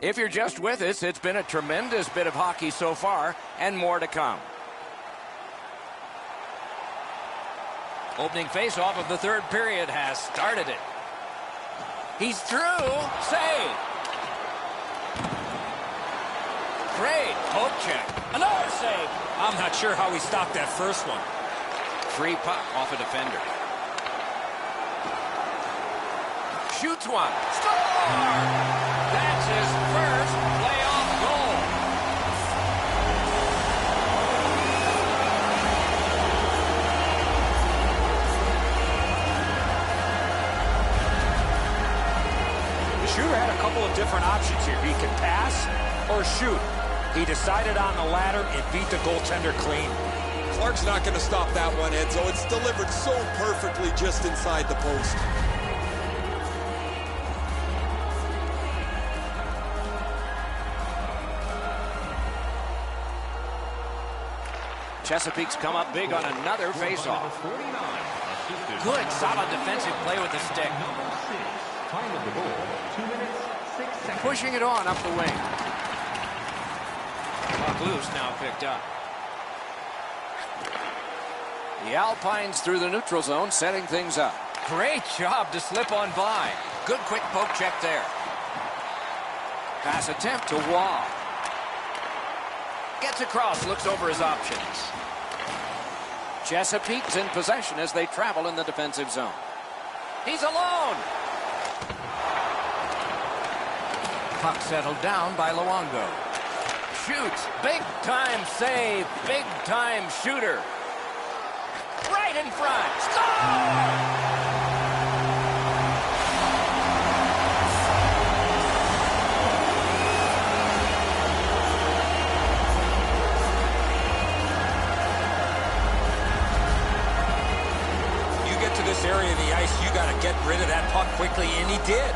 If you're just with us, it's been a tremendous bit of hockey so far, and more to come. Opening faceoff of the third period has started it. He's through. Save. Great poke check. Another save. I'm not sure how he stopped that first one. Free puck off a defender. Shoots one. Score! That's his first playoff goal. The shooter had a couple of different options here. He could pass or shoot. He decided on the latter and beat the goaltender clean. Clark's not going to stop that one, Edzo. It's delivered so perfectly just inside the post. Chesapeake's come up big on another faceoff. Good, solid defensive play with the stick. Pushing it on up the wing. Puck loose, now picked up. The Alpines through the neutral zone, setting things up. Great job to slip on by. Good quick poke check there. Pass attempt to Waugh. Gets across, looks over his options. Chesapeake's in possession as they travel in the defensive zone. He's alone. Puck settled down by Luongo. Shoots. Big time save. Big time shooter. Right in front. Score! Area of the ice, you got to get rid of that puck quickly, and he did.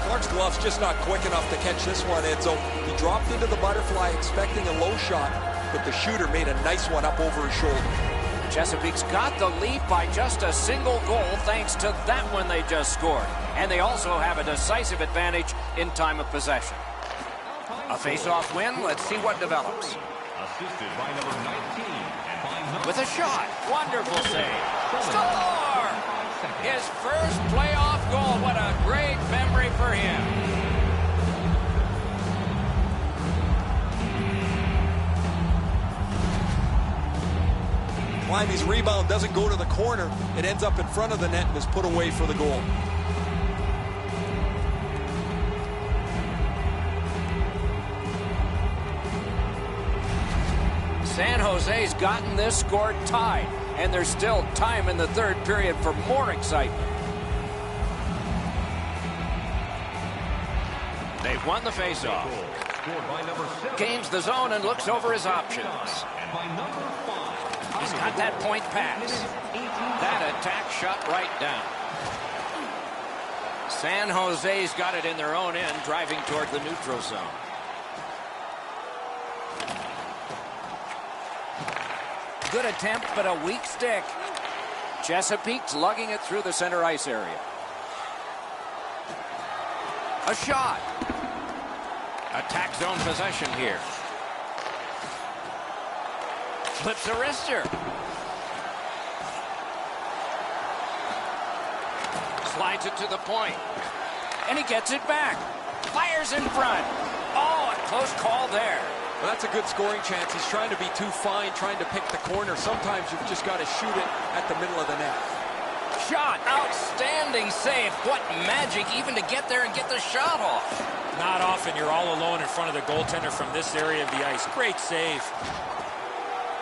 Clark's glove's just not quick enough to catch this one, Edzo. He dropped into the butterfly expecting a low shot, but the shooter made a nice one up over his shoulder. Chesapeake's got the lead by just a single goal thanks to that one they just scored. And they also have a decisive advantage in time of possession. A face-off win. Let's see what develops. Assisted by number 19 and by number with a shot. Wonderful save. Score! His first playoff goal. What a great memory for him. Climbey's rebound doesn't go to the corner. It ends up in front of the net and is put away for the goal. San Jose's gotten this score tied, and there's still time in the third period for more excitement. They've won the faceoff. Gains the zone and looks over his options. He's got that point pass. That attack shot right down. San Jose's got it in their own end, driving toward the neutral zone. Good attempt, but a weak stick. Chesapeake's lugging it through the center ice area. A shot. Attack zone possession here. Flips a wrister. Slides it to the point. And he gets it back. Fires in front. Oh, a close call there. Well, that's a good scoring chance. He's trying to be too fine, trying to pick the corner. Sometimes you've just got to shoot it at the middle of the net. Shot. Outstanding save. What magic even to get there and get the shot off. Not often you're all alone in front of the goaltender from this area of the ice. Great save.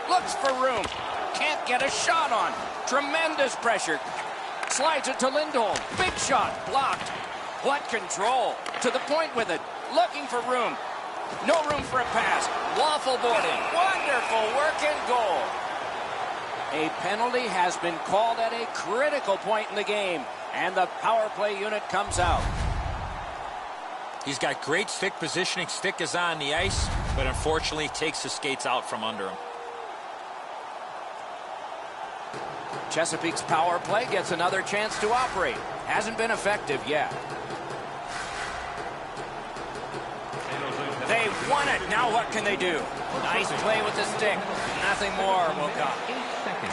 Looks for room. Can't get a shot on. Tremendous pressure. Slides it to Lindholm. Big shot. Blocked. What control. To the point with it. Looking for room. No room for a pass. Waffle boarding. Wonderful work and goal. A penalty has been called at a critical point in the game. And the power play unit comes out. He's got great stick positioning. Stick is on the ice, but unfortunately takes the skates out from under him. Chesapeake's power play gets another chance to operate. Hasn't been effective yet. They won it. Now what can they do? Nice play with the stick. Nothing more will come.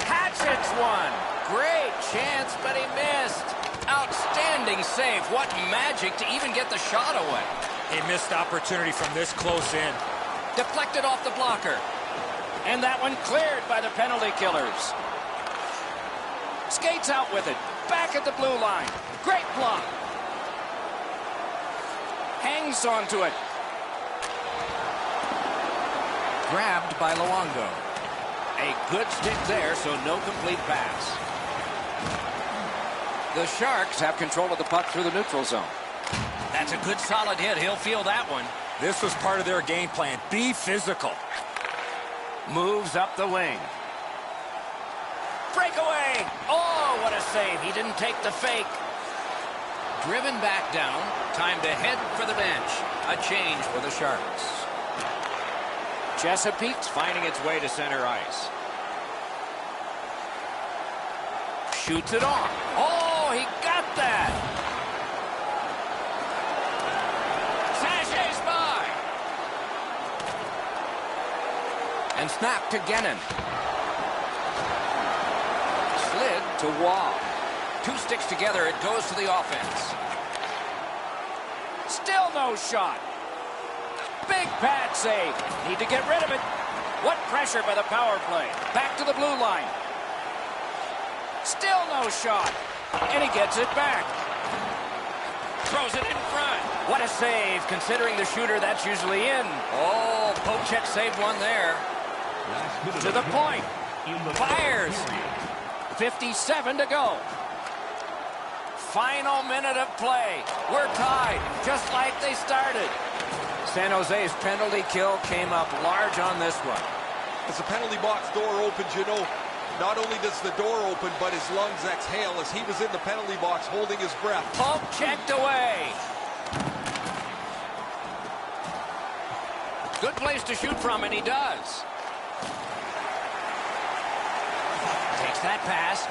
Hatchet's one. Great chance, but he missed. Outstanding save. What magic to even get the shot away. A missed opportunity from this close in. Deflected off the blocker. And that one cleared by the penalty killers. Skates out with it. Back at the blue line. Great block. Hangs onto it. Grabbed by Luongo. A good stick there, so no complete pass. The Sharks have control of the puck through the neutral zone. That's a good solid hit. He'll feel that one. This was part of their game plan. Be physical. Moves up the wing. Breakaway! Oh, what a save. He didn't take the fake. Driven back down. Time to head for the bench. A change for the Sharks. Chesapeake's finding its way to center ice. Shoots it on. Oh, he got that. Sashays by. And snapped to Gennon. Slid to Wall. Two sticks together, it goes to the offense. Still no shot. Big pad save. Need to get rid of it. What pressure by the power play. Back to the blue line. Still no shot. And he gets it back. Throws it in front. What a save, considering the shooter that's usually in. Oh, Pochek saved one there. To the point. Fires. 57 to go. Final minute of play. We're tied, just like they started. San Jose's penalty kill came up large on this one. As the penalty box door opens, you know, not only does the door open, but his lungs exhale as he was in the penalty box holding his breath. Poke checked away. Good place to shoot from, and he does. Takes that pass.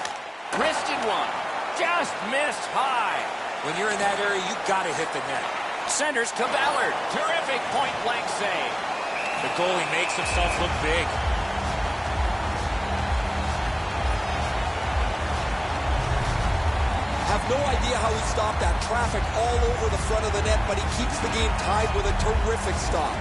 Wristed one. Just missed high. When you're in that area, you got to hit the net. Centers to Ballard. Terrific point-blank save. The goalie makes himself look big. Have no idea how he stopped that traffic all over the front of the net, but he keeps the game tied with a terrific stop.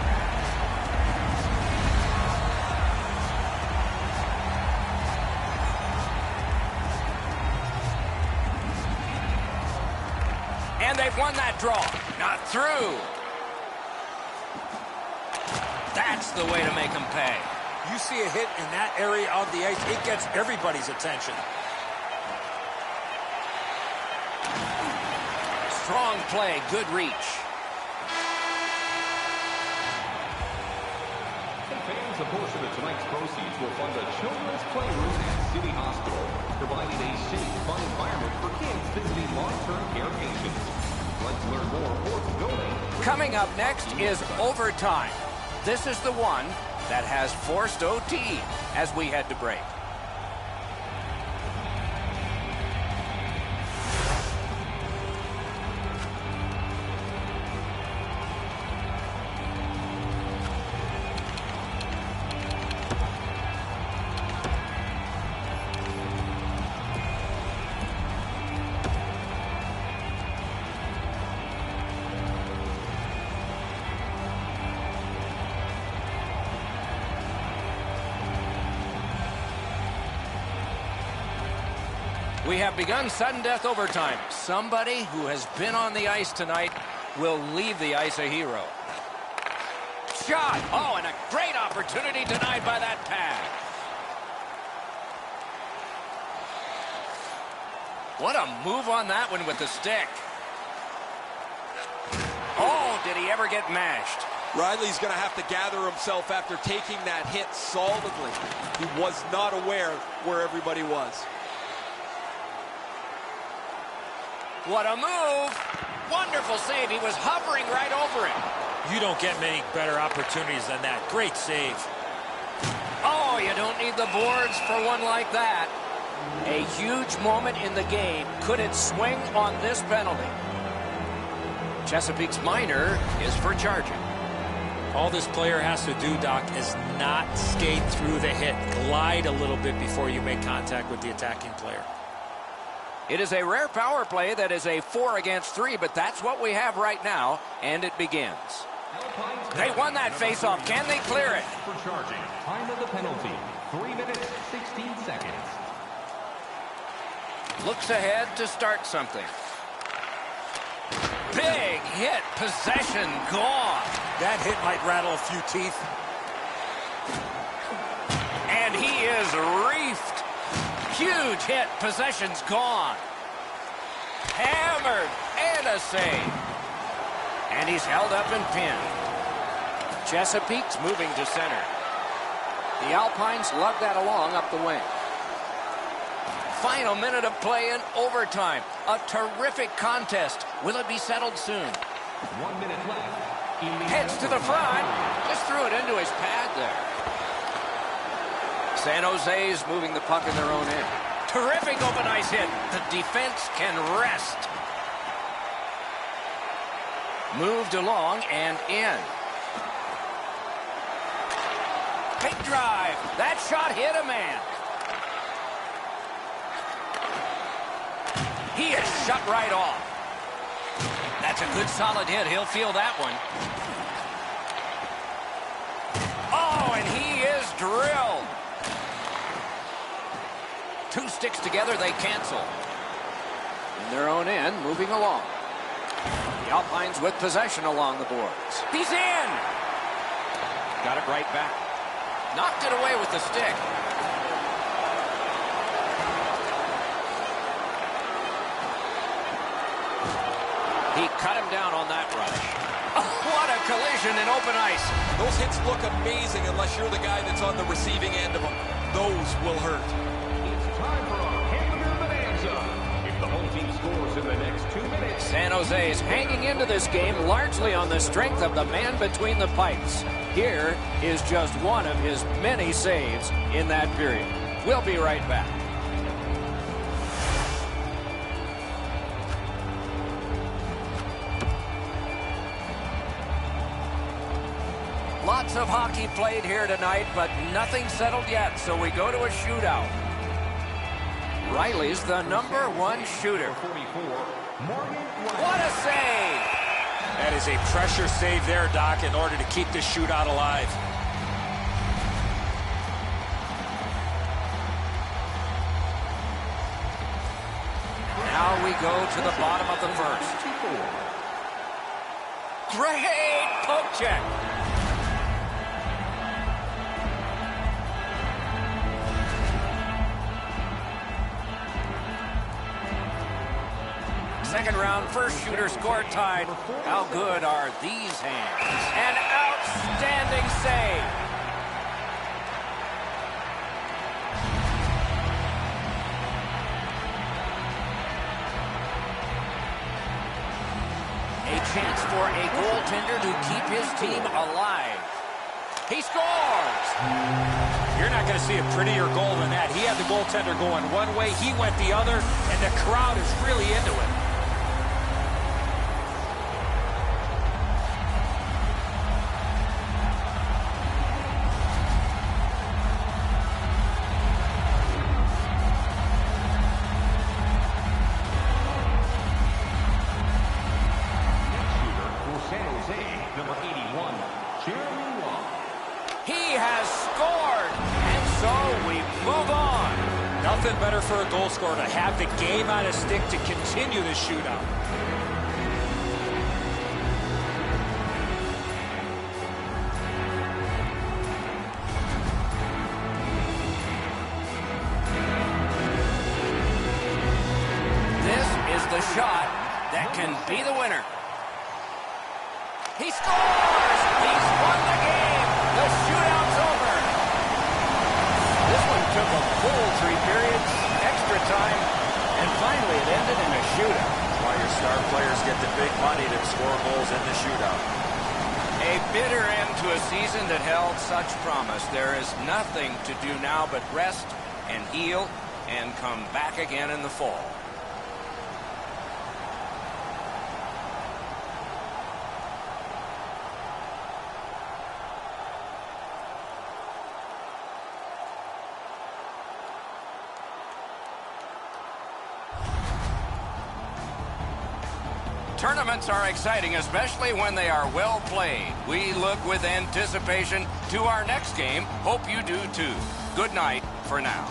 And they've won that draw. Not through. That's the way to make them pay. You see a hit in that area of the ice, it gets everybody's attention. Strong play, good reach. Fans, a portion of tonight's proceeds will fund a children's playroom at City Hospital, providing a safe, fun environment for kids visiting long-term care patients. Let's learn more for the building. Coming up next is overtime. This is the one that has forced OT as we head to break. We have begun sudden death overtime. Somebody who has been on the ice tonight will leave the ice a hero. Shot! Oh, and a great opportunity denied by that pad. What a move on that one with the stick. Oh, did he ever get mashed? Riley's going to have to gather himself after taking that hit solidly. He was not aware where everybody was. What a move. Wonderful save. He was hovering right over it. You don't get many better opportunities than that. Great save. Oh, you don't need the boards for one like that. A huge moment in the game. Could it swing on this penalty? Chesapeake's minor is for charging. All this player has to do, Doc, is not skate through the hit. Glide a little bit before you make contact with the attacking player. It is a rare power play that is a 4 against 3, but that's what we have right now, and it begins. They won that faceoff. Can they clear it? For charging. Time of the penalty, 3 minutes, 16 seconds. Looks ahead to start something. Big hit. Possession gone. That hit might rattle a few teeth. And he is reefed. Huge hit. Possession's gone. Hammered. And a save. And he's held up and pinned. Chesapeake's moving to center. The Alpines lug that along up the wing. Final minute of play in overtime. A terrific contest. Will it be settled soon? 1 minute left. Heads to the front. Just threw it into his pad there. San Jose's moving the puck in their own end. Terrific open ice hit. The defense can rest. Moved along and in. Big drive. That shot hit a man. He is shut right off. That's a good solid hit. He'll feel that one. Oh, and he is drilled. Two sticks together, they cancel. In their own end, moving along. The Alpines with possession along the boards. He's in. Got it right back. Knocked it away with the stick. He cut him down on that rush. Oh, what a collision in open ice. Those hits look amazing unless you're the guy that's on the receiving end of them. Those will hurt. It's time for a hamburger bonanza. If the home team scores in the next 2 minutes. San Jose is hanging into this game largely on the strength of the man between the pipes. Here is just one of his many saves in that period. We'll be right back. Lots of hockey played here tonight, but nothing settled yet, so we go to a shootout. Riley's the #1 shooter. 44, Morgan. What a save! That is a pressure save there, Doc, in order to keep the shootout alive. Now we go to the bottom of the first. Great poke check. Second round, first shooter score tied. How good are these hands? An outstanding save. A chance for a goaltender to keep his team alive. He scores! You're not going to see a prettier goal than that. He had the goaltender going one way, he went the other, and the crowd is really into it. Nothing better for a goal scorer to have the game on his stick to continue the shootout. This is the shot that can be the winner. He scores! He's won the game! The shootout's over! This one took a full 3 periods, extra time, and finally it ended in a shootout. star players get the big money to score goals in the shootout. A bitter end to a season that held such promise. There is nothing to do now but rest and heal and come back again in the fall. Tournaments are exciting, especially when they are well played. We look with anticipation to our next game. Hope you do too. Good night for now.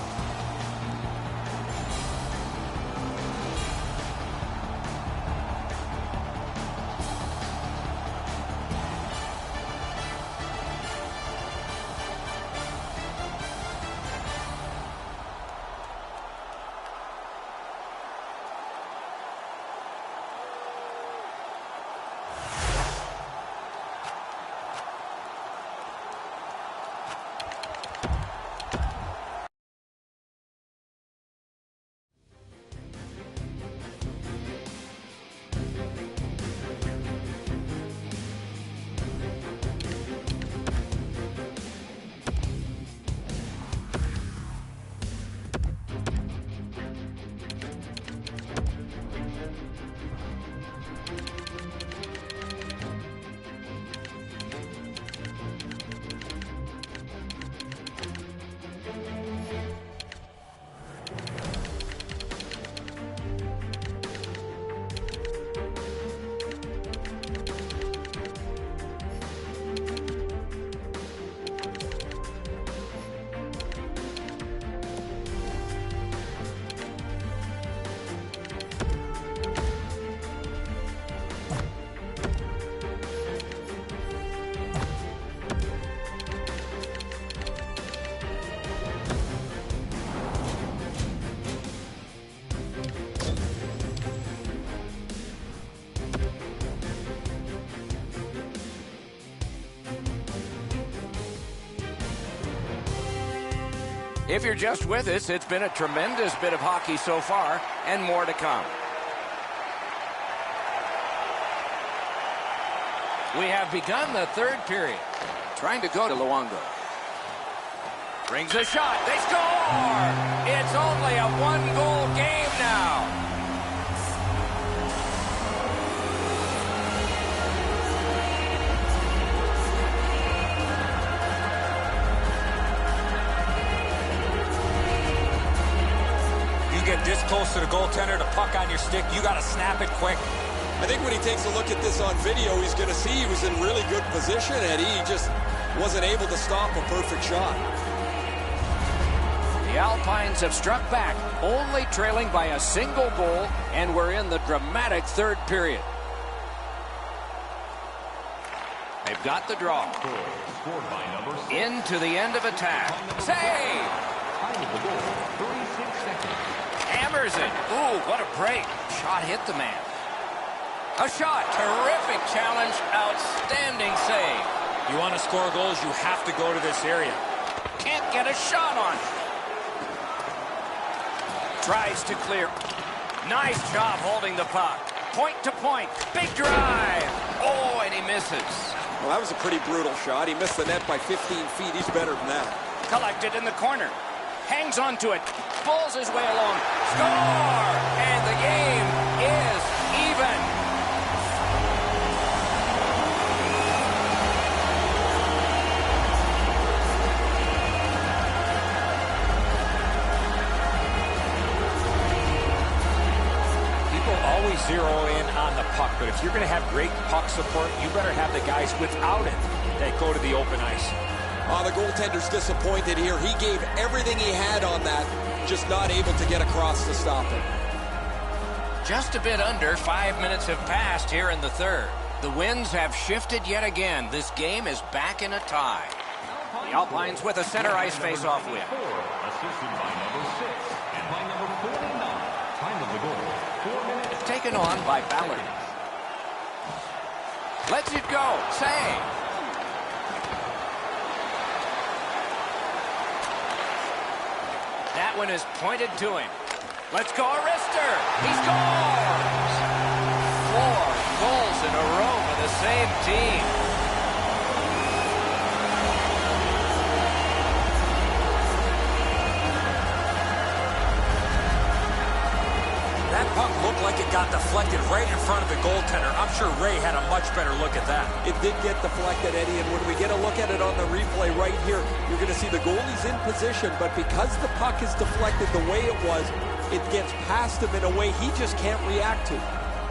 If you're just with us, it's been a tremendous bit of hockey so far, and more to come. We have begun the third period. Trying to go to Luongo. Brings a shot. They score! It's only a one-goal game now. This close to the goaltender, the puck on your stick, you got to snap it quick. I think when he takes a look at this on video, he's going to see he was in really good position, and he just wasn't able to stop a perfect shot. The Alpines have struck back, only trailing by a single goal, and we're in the dramatic third period. They've got the draw. Scored by number 6. Into the end of attack. Save! Time of the goal, 36 seconds. Hammers it. Ooh, what a break. Shot hit the man. A shot. Terrific challenge. Outstanding save. You want to score goals, you have to go to this area. Can't get a shot on. Tries to clear. Nice job holding the puck. Point to point. Big drive. Oh, and he misses. Well, that was a pretty brutal shot. He missed the net by 15 feet. He's better than that. Collected in the corner. Hangs on to it. Pulls his way along. Score! And the game is even. People always zero in on the puck, but if you're going to have great puck support, you better have the guys without it that go to the open ice. The goaltender's disappointed here. He gave everything he had on that, just not able to get across to stop it. Just a bit under 5 minutes have passed here in the third. The winds have shifted yet again. This game is back in a tie. The Alpines with a center ice face-off win. 4, assisted by number 6 and by number 49. Time of the goal, 4 minutes. Taken on by Ballard. Lets it go. Save. That one is pointed to him. Let's go, Arister. He scores! Jerome of the same team. That puck looked like it got deflected right in front of the goaltender. I'm sure Ray had a much better look at that. It did get deflected, Eddie, and when we get a look at it on the replay right here, you're going to see the goalie's in position, but because the puck is deflected the way it was, it gets past him in a way he just can't react to.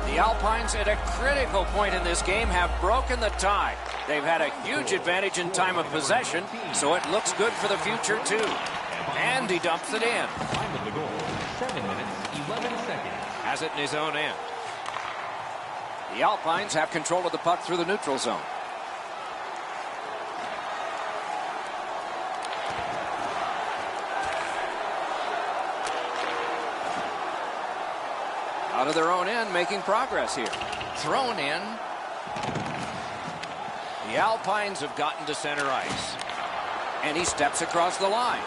The Alpines at a critical point in this game have broken the tie. They've had a huge advantage in time of possession, so it looks good for the future too. And he dumps it in. Time of the goal, 7 minutes, 11 seconds. Has it in his own end. The Alpines have control of the puck through the neutral zone. Out of their own end, making progress here. Thrown in. The Alpines have gotten to center ice. And he steps across the line.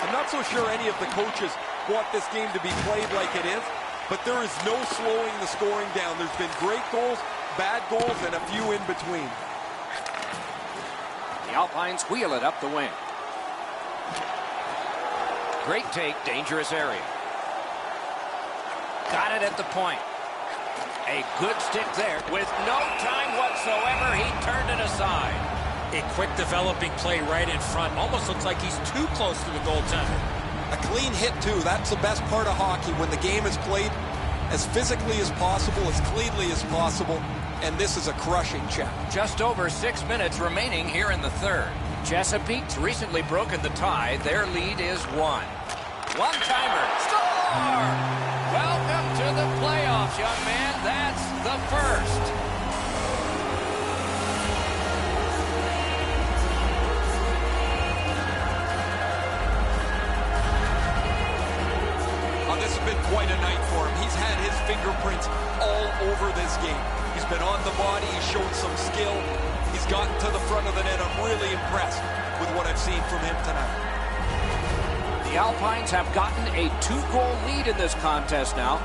I'm not so sure any of the coaches want this game to be played like it is, but there is no slowing the scoring down. There's been great goals, bad goals, and a few in between. The Alpines wheel it up the wing. Great take, dangerous area. Got it at the point. A good stick there. With no time whatsoever, he turned it aside. A quick developing play right in front. Almost looks like he's too close to the goaltender. A clean hit, too. That's the best part of hockey, when the game is played as physically as possible, as cleanly as possible, and this is a crushing check. Just over 6 minutes remaining here in the third. Chesapeake's recently broken the tie. Their lead is 1. One-timer. Score! Welcome to the playoffs, young man. That's the first. This has been quite a night for him. He's had his fingerprints all over this game. He's been on the body. He's shown some skill. He's gotten to the front of the net. I'm really impressed with what I've seen from him tonight. The Alpines have gotten a 2-goal lead in this contest now.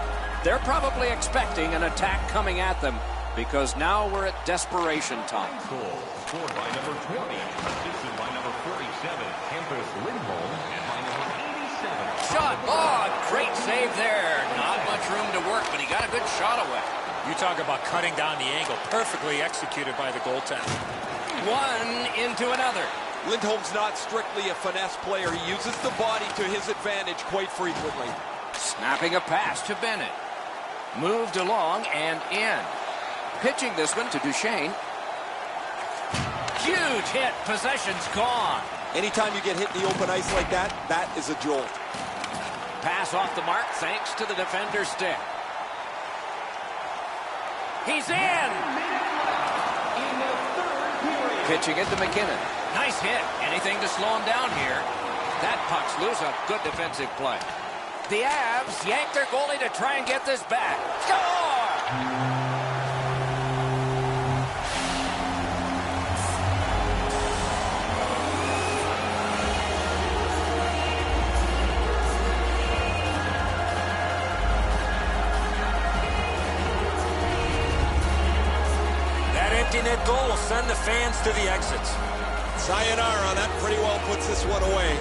They're probably expecting an attack coming at them because now we're at desperation time. Goal scored by number 20, assisted by number 47, Hampus Lindholm, and by number 87. Shot. Oh, great save there. Not much room to work, but he got a good shot away. You talk about cutting down the angle. Perfectly executed by the goaltender. One into another. Lindholm's not strictly a finesse player. He uses the body to his advantage quite frequently. Snapping a pass to Bennett. Moved along and in. Pitching this one to Duchesne. Huge hit. Possession's gone. Anytime you get hit in the open ice like that, that is a jolt. Pass off the mark thanks to the defender's stick. He's in! Pitching it to McKinnon. Nice hit. Anything to slow him down here. That puck's loose on good defensive play. The Avs yank their goalie to try and get this back. Score! Empty net goal will send the fans to the exits. Sayonara, that pretty well puts this one away.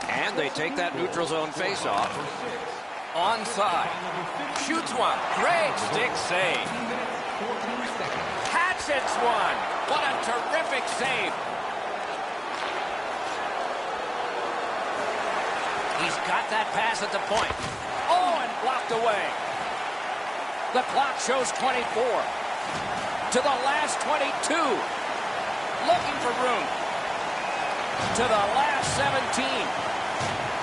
And they take that neutral zone face-off. Onside. Shoots one. Great stick save. Hatchets one. What a terrific save. He's got that pass at the point. Oh, and blocked away. The clock shows 24. To the last 22. Looking for room. To the last 17.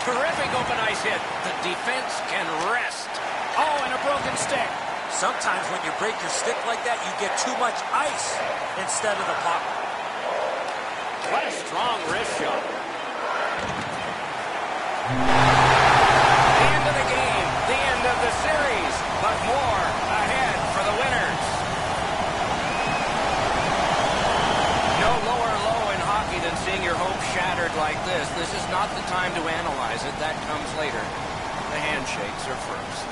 Terrific open ice hit. The defense can rest. Oh, and a broken stick. Sometimes when you break your stick like that, you get too much ice instead of the puck. What a strong wrist shot. The end of the game. The end of the series. But more ahead for the winners. like this is not the time to analyze it. That comes later. The handshakes are first.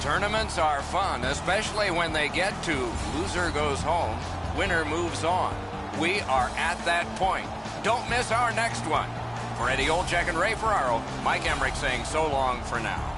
Tournaments are fun, especially when they get to loser goes home, winner moves on. We are at that point. Don't miss our next one. For Eddie Olczyk and Ray Ferraro, Mike Emmerich saying so long for now.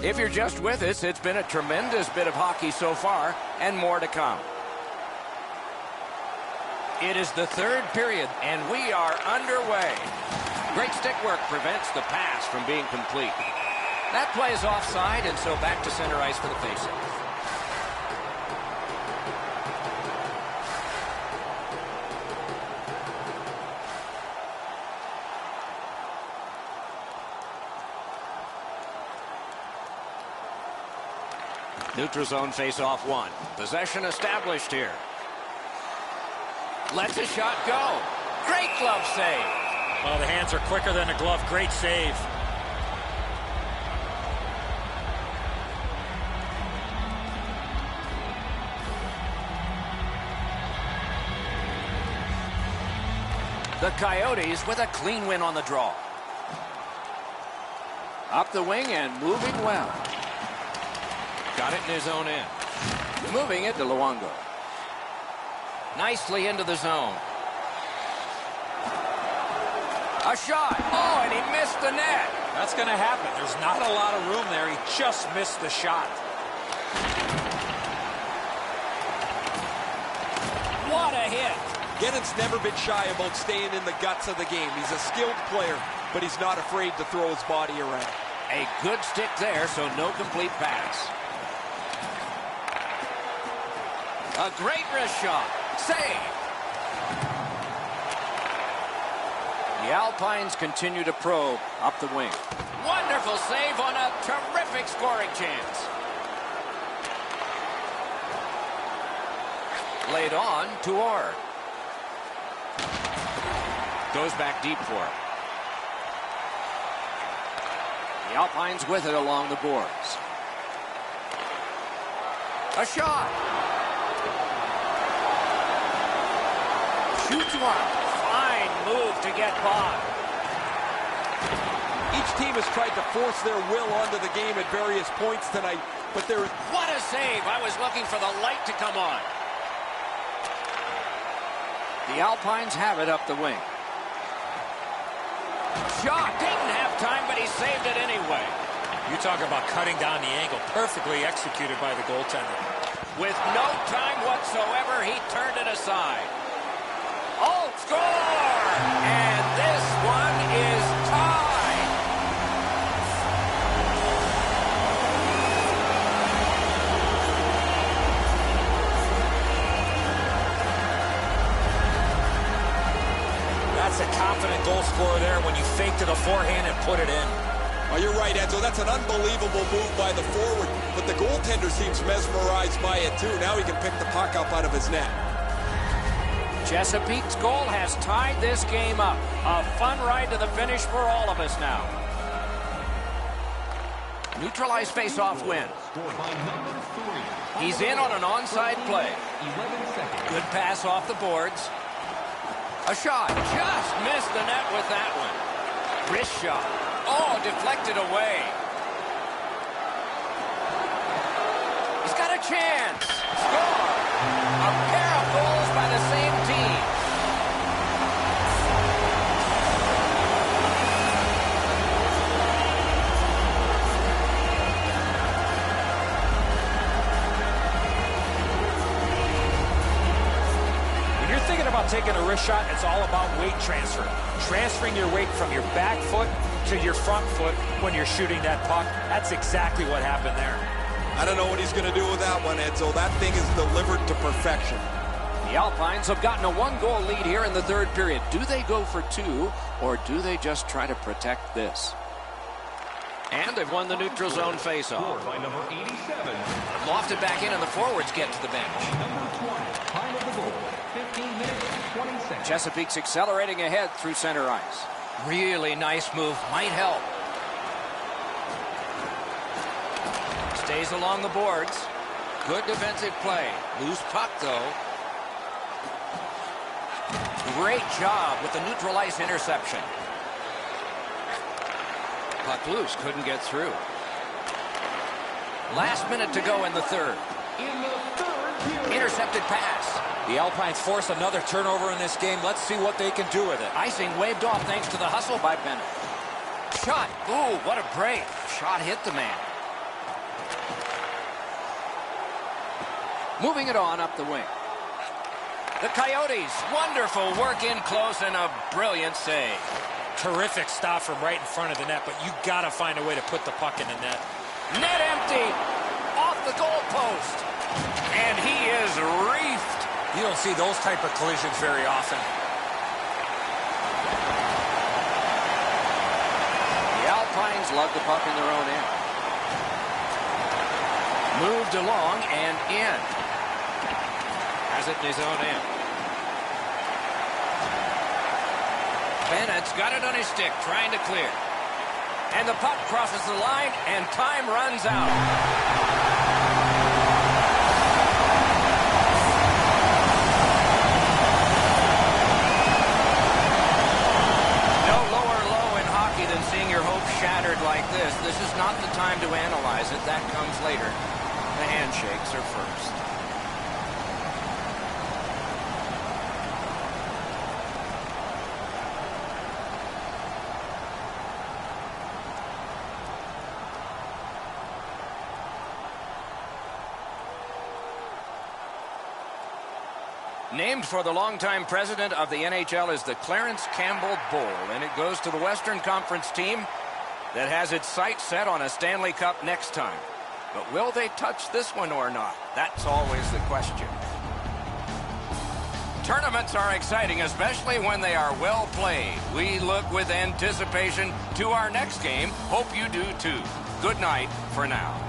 If you're just with us, it's been a tremendous bit of hockey so far, and more to come. It is the third period, and we are underway. Great stick work prevents the pass from being complete. That play is offside, and so back to center ice for the faceoff. Neutral zone face-off one. Possession established here. Lets a shot go. Great glove save. Well, the hands are quicker than the glove. Great save. The Coyotes with a clean win on the draw. Up the wing and moving well. Got it in his own end. Moving it to Luongo. Nicely into the zone. A shot. Oh, and he missed the net. That's going to happen. There's not a lot of room there. He just missed the shot. What a hit. Guerin's never been shy about staying in the guts of the game. He's a skilled player, but he's not afraid to throw his body around. A good stick there, so no complete pass. A great wrist shot. Save. The Alpines continue to probe up the wing. Wonderful save on a terrific scoring chance. Laid on to Ord. Goes back deep for it. The Alpines with it along the boards. A shot. Shoots one. Fine move to get by. Each team has tried to force their will onto the game at various points tonight, but there is... What a save. I was looking for the light to come on. The Alpines have it up the wing. Shot. Didn't have time, but he saved it anyway. You talk about cutting down the angle. Perfectly executed by the goaltender. With no time whatsoever, he turned it aside. Oh, score! And this one is tied. That's a confident goal scorer there when you fake to the forehand and put it in. Oh, you're right, Enzo. That's an unbelievable move by the forward, but the goaltender seems mesmerized by it, too. Now he can pick the puck up out of his net. Chesapeake's goal has tied this game up. A fun ride to the finish for all of us now. Neutralized face-off win. He's in on an onside play. Good pass off the boards. A shot. Just missed the net with that one. Wrist shot. Oh, deflected away. He's got a chance. Score. A pair of goals by the same team. When you're thinking about taking a wrist shot, it's all about weight transfer. Transferring your weight from your back foot to your front foot when you're shooting that puck. That's exactly what happened there. I don't know what he's going to do with that one, Enzo. That thing is delivered to perfection. The Alpines have gotten a one-goal lead here in the third period. Do they go for two, or do they just try to protect this? And they've won the neutral zone face-off. By number 87. Lofted back in, and the forwards get to the bench. Number 20. Time of the goal. 15 minutes, 20 seconds. Chesapeake's accelerating ahead through center ice. Really nice move. Might help. Stays along the boards. Good defensive play. Loose puck, though. Great job with the neutral ice interception. Puck loose. Couldn't get through. Last minute to go in the third. In the third period. Intercepted pass. The Alpines force another turnover in this game. Let's see what they can do with it. Icing waved off thanks to the hustle by Bennett. Shot. Ooh, what a break. Shot hit the man. Moving it on up the wing. The Coyotes, wonderful work in close and a brilliant save. Terrific stop from right in front of the net, but you got to find a way to put the puck in the net. Net empty. Off the goal post. And he is reefed. You don't see those type of collisions very often. The Alpines love the puck in their own end. Moved along and in. Has it in his own end. Bennett's got it on his stick, trying to clear. And the puck crosses the line, and time runs out. No lower low in hockey than seeing your hopes shattered like this. This is not the time to analyze it. That comes later. The handshakes are first. Named for the longtime president of the NHL is the Clarence Campbell Bowl, and it goes to the Western Conference team that has its sights set on a Stanley Cup next time. But will they touch this one or not? That's always the question. Tournaments are exciting, especially when they are well played. We look with anticipation to our next game. Hope you do too. Good night for now.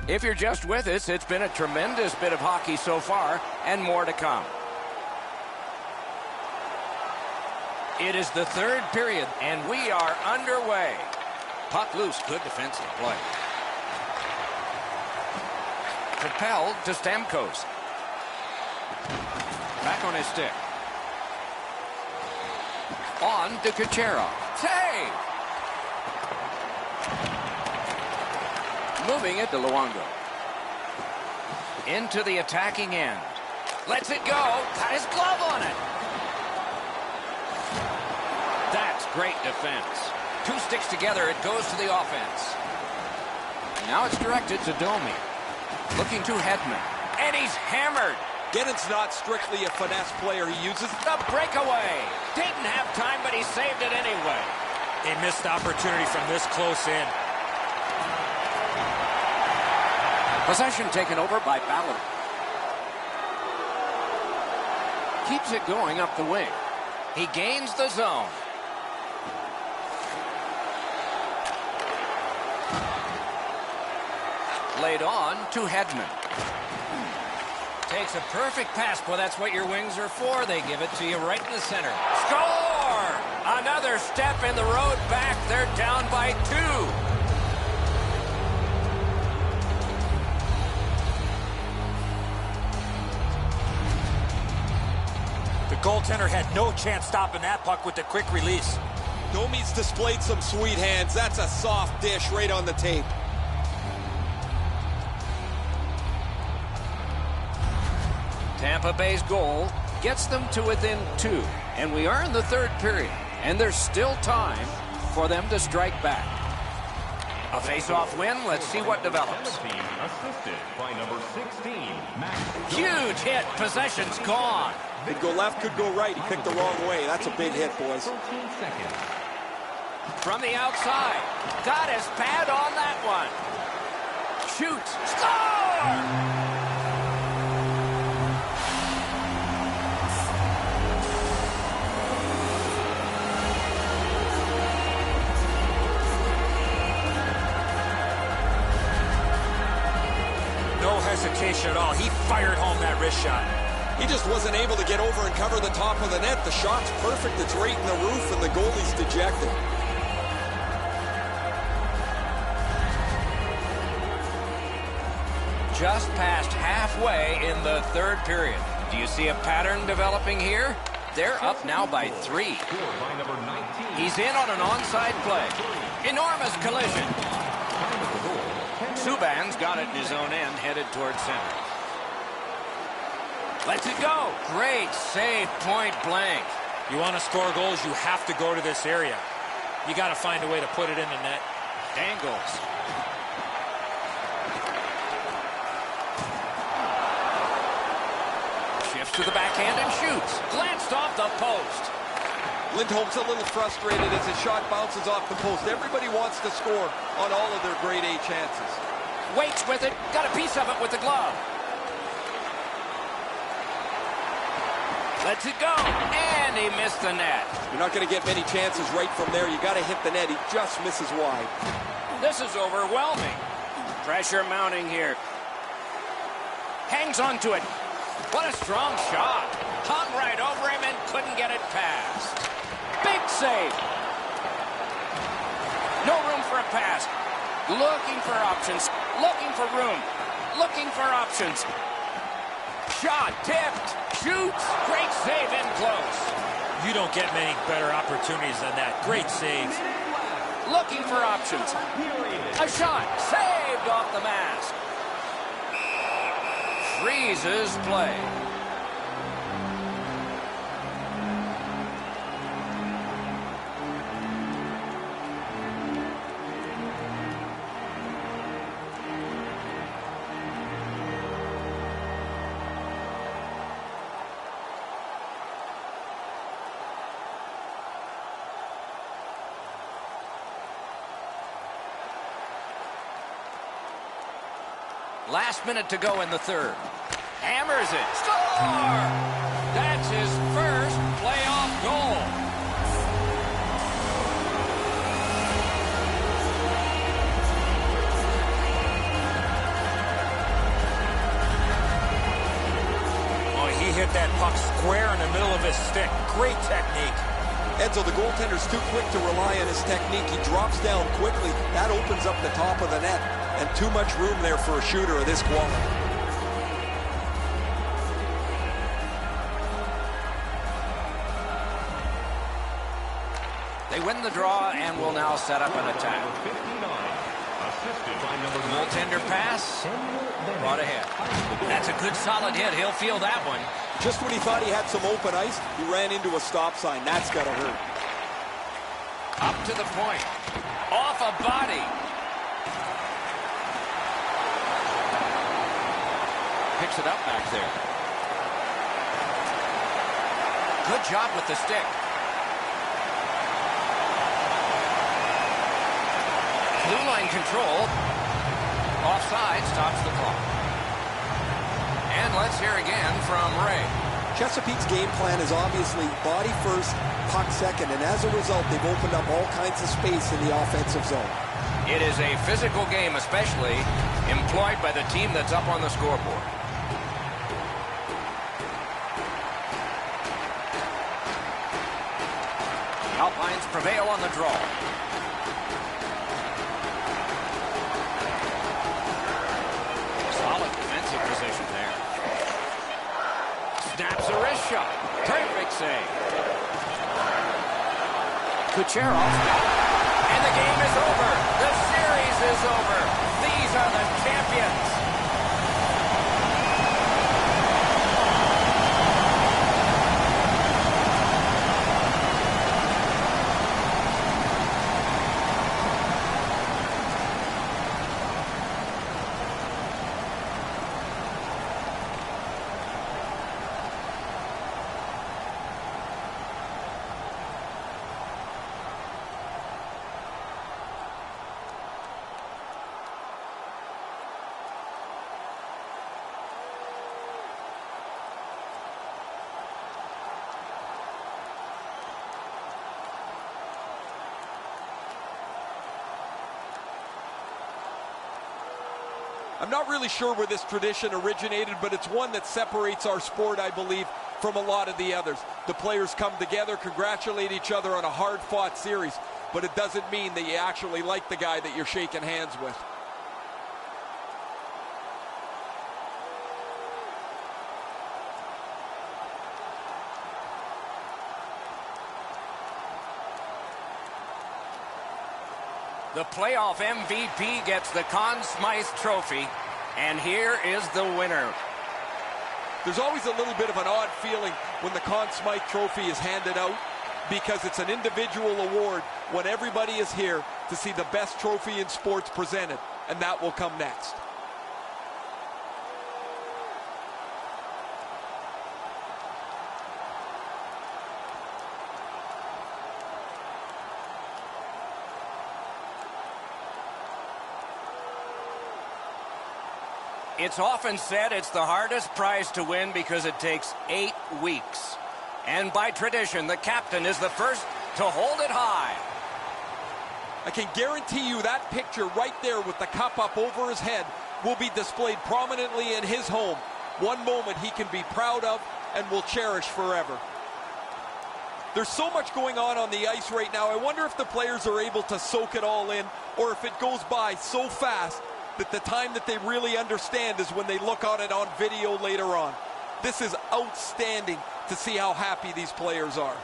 If you're just with us, it's been a tremendous bit of hockey so far, and more to come. It is the third period, and we are underway. Puck loose, good defensive play. Propelled to Stamkos. Back on his stick. On to Kucherov. Save! Moving it to Luongo. Into the attacking end. Lets it go. Got his glove on it. That's great defense. Two sticks together, it goes to the offense. Now it's directed to Domi. Looking to Hedman. And he's hammered. Guerin's not strictly a finesse player. He uses the breakaway. Didn't have time, but he saved it anyway. A missed opportunity from this close in. Possession taken over by Ballard. Keeps it going up the wing. He gains the zone. Laid on to Hedman. Takes a perfect pass. Well, that's what your wings are for. They give it to you right in the center. Score! Another step in the road back. They're down by 2. The goaltender had no chance stopping that puck with the quick release. Domi's displayed some sweet hands. That's a soft dish right on the tape. Tampa Bay's goal gets them to within 2. And we are in the third period. And there's still time for them to strike back. A face-off win. Let's see what develops. Assisted by number 16, Max. Huge hit. Possession's gone. Could go left, could go right. He picked the wrong way. That's a big hit, boys. 13 seconds. From the outside. Got his pad on that one. Shoots. Score! No hesitation at all. He fired home that wrist shot. He just wasn't able to get over and cover the top of the net. The shot's perfect. It's right in the roof, and the goalie's dejected. Just past halfway in the third period. Do you see a pattern developing here? They're up now by 3. He's in on an onside play. Enormous collision. Subban's got it in his own end, headed towards center. Lets it go. Great save, point blank. You want to score goals, you have to go to this area. You got to find a way to put it in the net. Dangles. Shifts to the backhand and shoots. Glanced off the post. Lindholm's a little frustrated as his shot bounces off the post. Everybody wants to score on all of their grade A chances. Waits with it. Got a piece of it with the glove. Lets it go. And he missed the net. You're not going to get many chances right from there. You got to hit the net. He just misses wide. This is overwhelming. Pressure mounting here. Hangs on to it. What a strong shot. Hung right over him and couldn't get it past. Big save. No room for a pass. Looking for options. Looking for room. Looking for options. Shot tipped. Shoots. Great save in close. You don't get many better opportunities than that. Great save. Looking for options. A shot. Saved off the mask. Freezes play. Last minute to go in the third. Hammers it. Score! That's his first playoff goal. middle of his stick. Great technique. Enzo, the goaltender's too quick to rely on his technique. He drops down quickly. That opens up the top of the net, and too much room there for a shooter of this quality. They win the draw and will now set up an attack. Goaltender pass, brought ahead. That's a good solid hit. He'll feel that one. Just when he thought he had some open ice, he ran into a stop sign. That's got to hurt. Up to the point. Off a body. Picks it up back there. Good job with the stick. Blue line control. Offside, stops the clock. And let's hear again from Ray. Chesapeake's game plan is obviously body first, puck second, and as a result, they've opened up all kinds of space in the offensive zone. It is a physical game, especially employed by the team that's up on the scoreboard. Alpines prevail on the draw. Solid defensive position there. Snaps a wrist shot. Perfect save. Kucherov. And the game is over. The series is over. These are the champions. I'm not really sure where this tradition originated, but it's one that separates our sport, I believe, from a lot of the others. The players come together, congratulate each other on a hard-fought series, but it doesn't mean that you actually like the guy that you're shaking hands with. The playoff MVP gets the Conn Smythe Trophy, and here is the winner. There's always a little bit of an odd feeling when the Conn Smythe Trophy is handed out because it's an individual award when everybody is here to see the best trophy in sports presented, and that will come next. It's often said it's the hardest prize to win because it takes 8 weeks. And by tradition, the captain is the first to hold it high. I can guarantee you that picture right there with the cup up over his head will be displayed prominently in his home. One moment he can be proud of and will cherish forever. There's so much going on the ice right now. I wonder if the players are able to soak it all in, or if it goes by so fast that the time that they really understand is when they look at it on video later on. This is outstanding to see how happy these players are.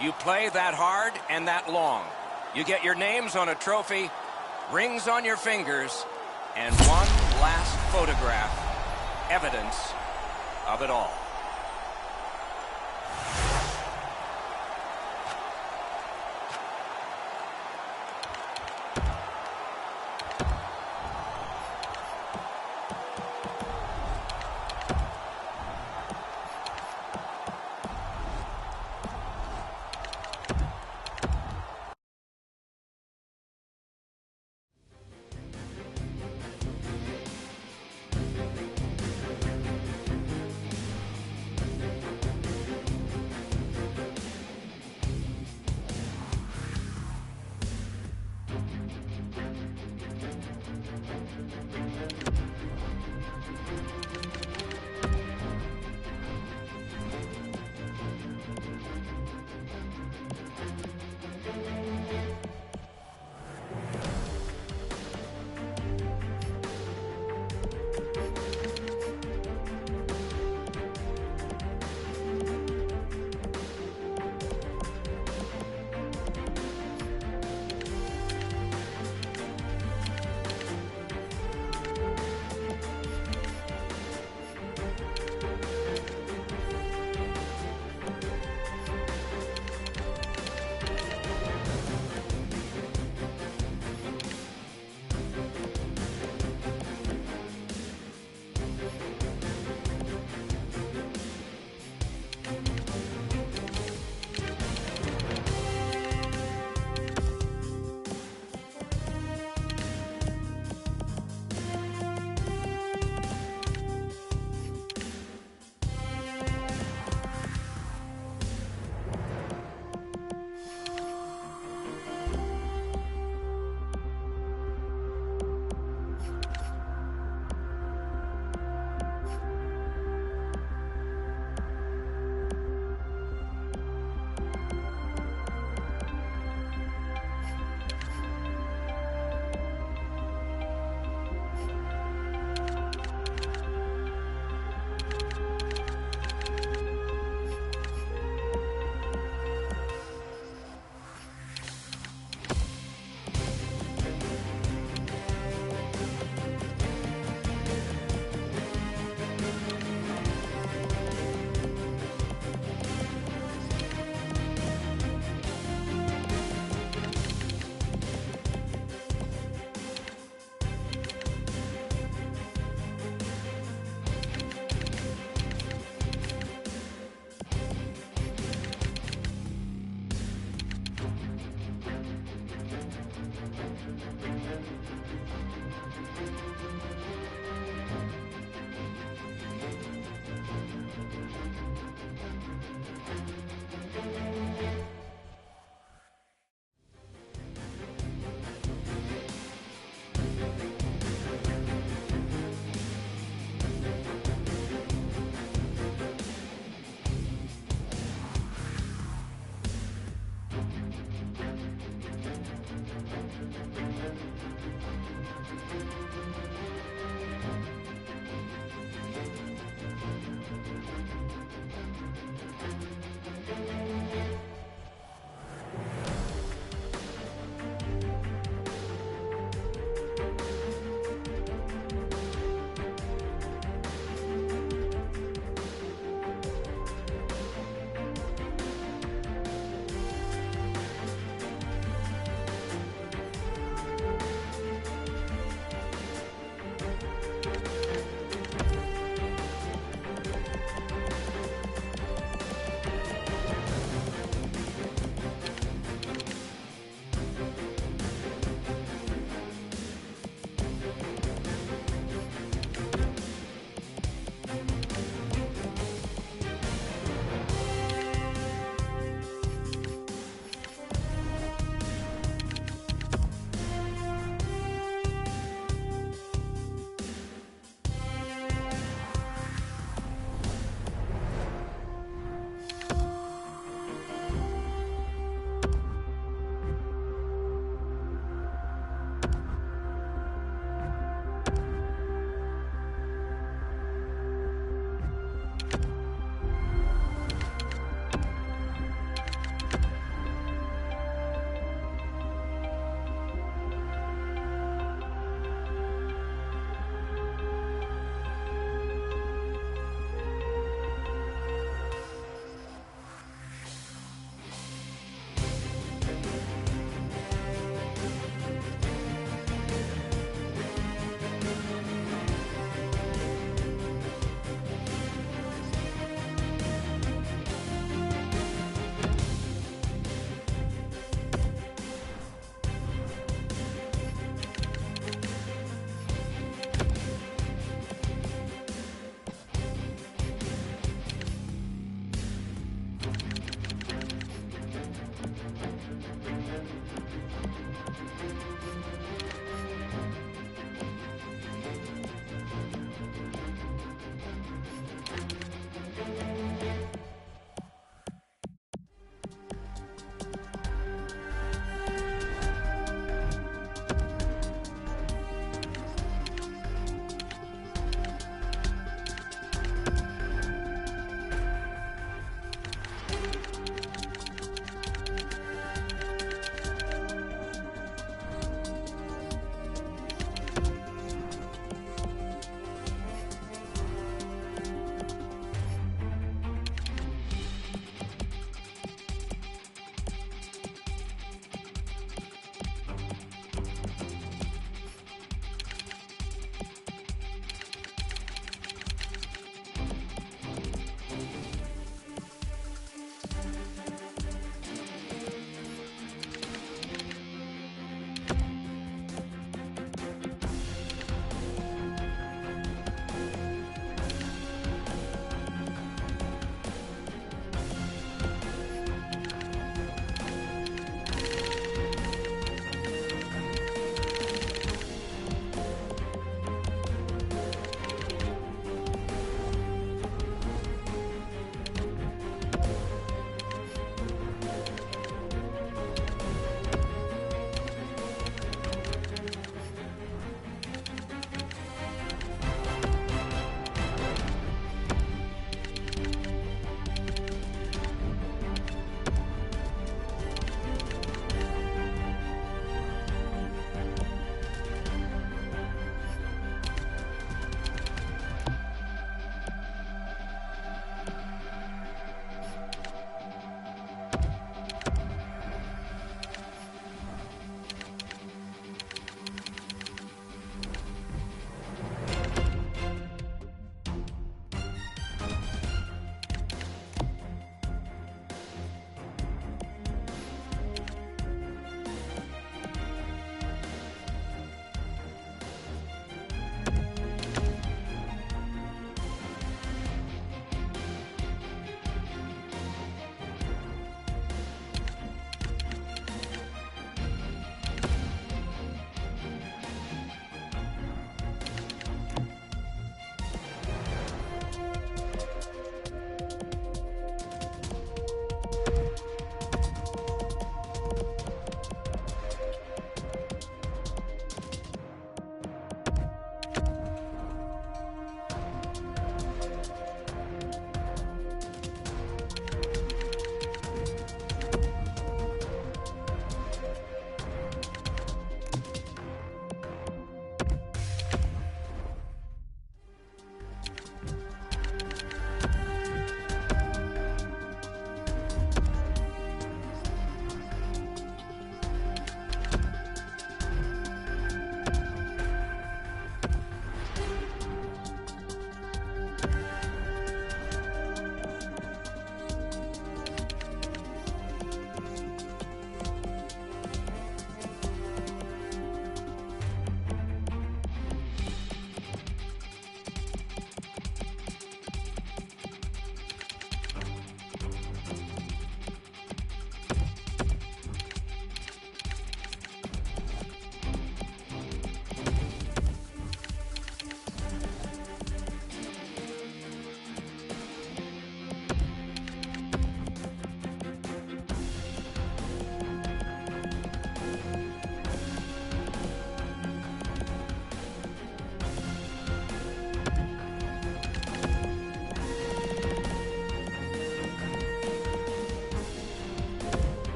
You play that hard and that long. You get your names on a trophy, rings on your fingers, and one last photograph, evidence of it all.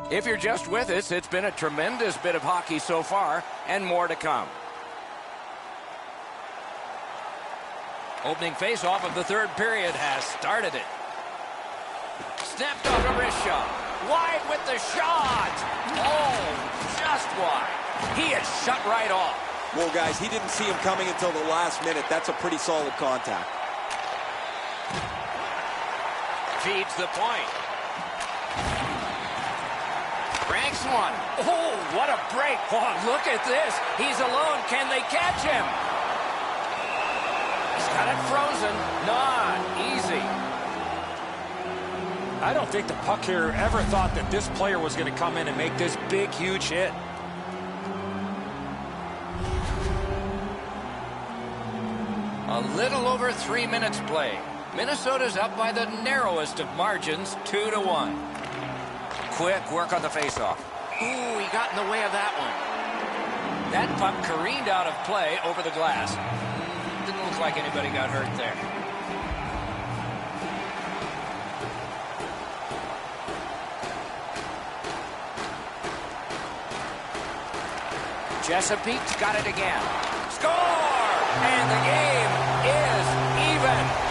If you're just with us, it's been a tremendous bit of hockey so far, and more to come. Opening face-off of the third period has started it. Snapped off a wrist shot. Wide with the shot. Oh, just wide. He is shut right off. Well, guys, he didn't see him coming until the last minute. That's a pretty solid contact. Feeds the point. Ranks one. Oh, what a break. Oh, look at this. He's alone. Can they catch him? He's got it frozen. Not easy. I don't think the puck here ever thought that this player was going to come in and make this big, huge hit. A little over 3 minutes play. Minnesota's up by the narrowest of margins, 2-1. Quick work on the faceoff. Ooh, he got in the way of that one. That puck careened out of play over the glass. Didn't look like anybody got hurt there. Chesapeake's got it again. Score! And the game is even.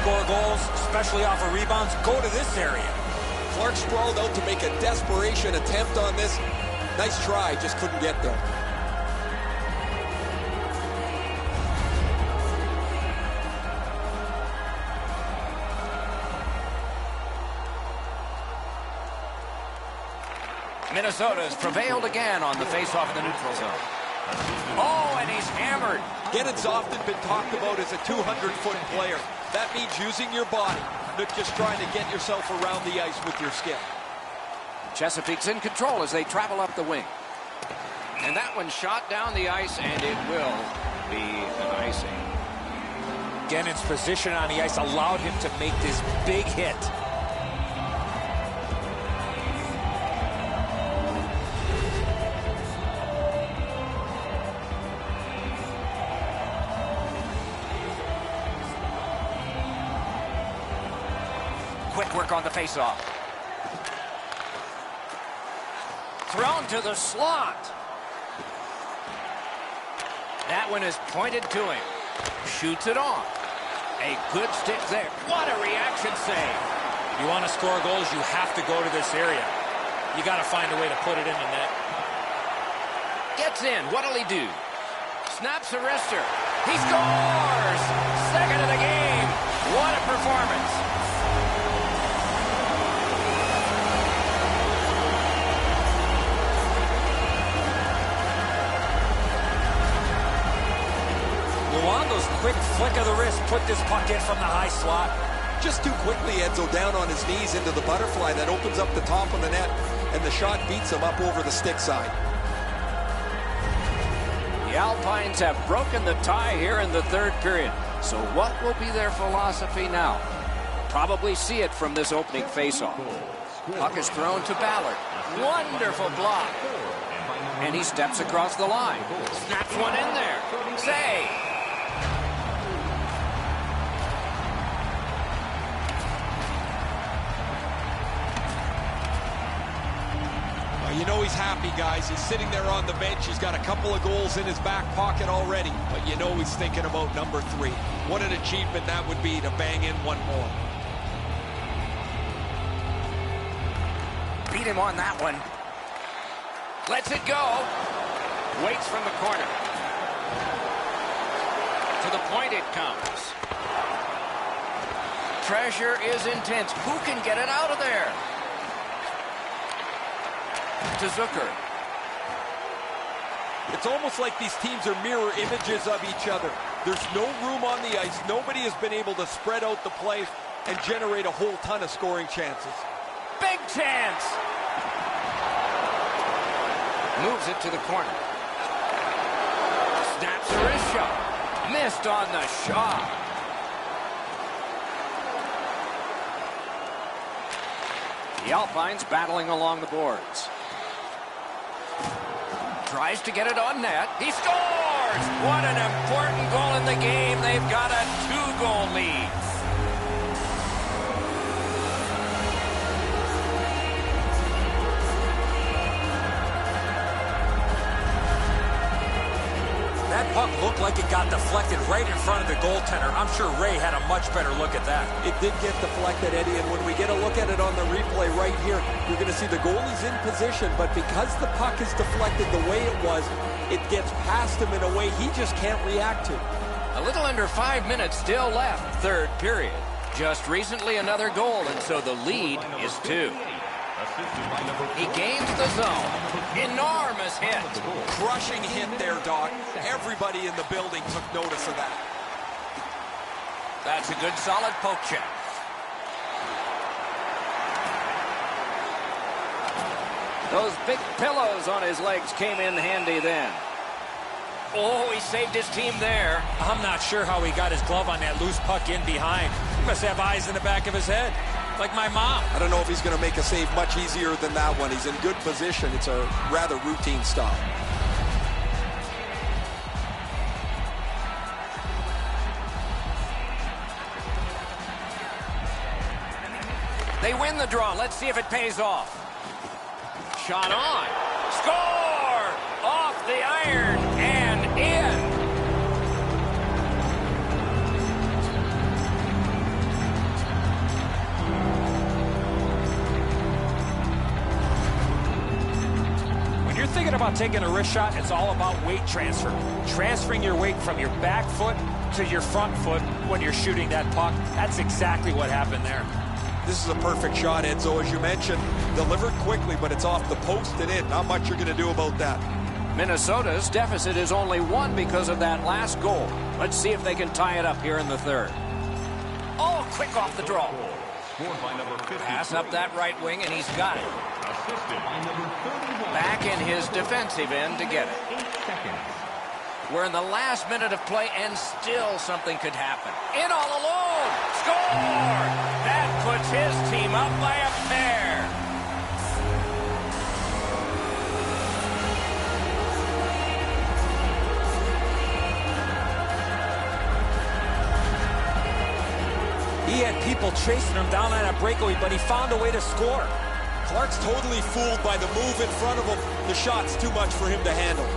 Score goals, especially off of rebounds, go to this area. Clark sprawled out to make a desperation attempt on this. Nice try, just couldn't get there. Minnesota's prevailed again on the face-off in the neutral zone. Oh, and he's hammered. Gannon's often been talked about as a 200-foot player. That means using your body, not just trying to get yourself around the ice with your skill. Chesapeake's in control as they travel up the wing. And that one shot down the ice, and it will be an icing. Gannon's position on the ice allowed him to make this big hit. Quick work on the faceoff. Thrown to the slot. That one is pointed to him. Shoots it off. A good stick there. What a reaction save. You want to score goals, you have to go to this area. You got to find a way to put it in the net. Gets in. What'll he do? Snaps a wrister. He scores! Second of the game. What a performance. Luongo's quick flick of the wrist put this puck in from the high slot. Just too quickly, Edzo, down on his knees into the butterfly. That opens up the top of the net, and the shot beats him up over the stick side. The Alpines have broken the tie here in the third period. So what will be their philosophy now? Probably see it from this opening faceoff. Puck is thrown to Ballard. Wonderful block. And he steps across the line. Snaps one in there. Save. You know he's happy, guys. He's sitting there on the bench. He's got a couple of goals in his back pocket already. But you know he's thinking about number 3. What an achievement that would be to bang in one more. Beat him on that one. Lets it go. Waits from the corner. To the point it comes. Pressure is intense. Who can get it out of there? To Zucker. It's almost like these teams are mirror images of each other. There's no room on the ice. Nobody has been able to spread out the play and generate a whole ton of scoring chances. Big chance. Moves it to the corner. Snaps a wrist shot. Missed on the shot. The Alpines battling along the boards. Tries to get it on net. He scores! What an important goal in the game. They've got a 2-goal lead. That puck looked like it got deflected right in front of the goaltender. I'm sure Ray had a much better look at that. It did get deflected, Eddie, and when we get a look at it on the replay right here, you're going to see the goalie's in position, but because the puck is deflected the way it was, it gets past him in a way he just can't react to. A little under 5 minutes still left, third period. Just recently another goal, and so the lead is 2. He gains the zone. Enormous hit. Crushing hit there, Doc. Everybody in the building took notice of that. That's a good solid poke check. Those big pillows on his legs came in handy then. Oh, he saved his team there. I'm not sure how he got his glove on that loose puck in behind. He must have eyes in the back of his head, like my mom. I don't know if he's going to make a save much easier than that one. He's in good position. It's a rather routine stop. They win the draw. Let's see if it pays off. Shot on. Score! Off the iron and in. When you're thinking about taking a wrist shot, it's all about weight transfer. Transferring your weight from your back foot to your front foot when you're shooting that puck. That's exactly what happened there. This is a perfect shot, Enzo, as you mentioned. Delivered quickly, but it's off the post and in. Not much you're going to do about that. Minnesota's deficit is only 1 because of that last goal. Let's see if they can tie it up here in the third. Oh, quick off the draw. Pass up that right wing, and he's got it. Back in his defensive end to get it. We're in the last minute of play, and still something could happen. In all alone. Score! That puts his team up by a pair. He had people chasing him down on a breakaway, but he found a way to score. Clark's totally fooled by the move in front of him. The shot's too much for him to handle.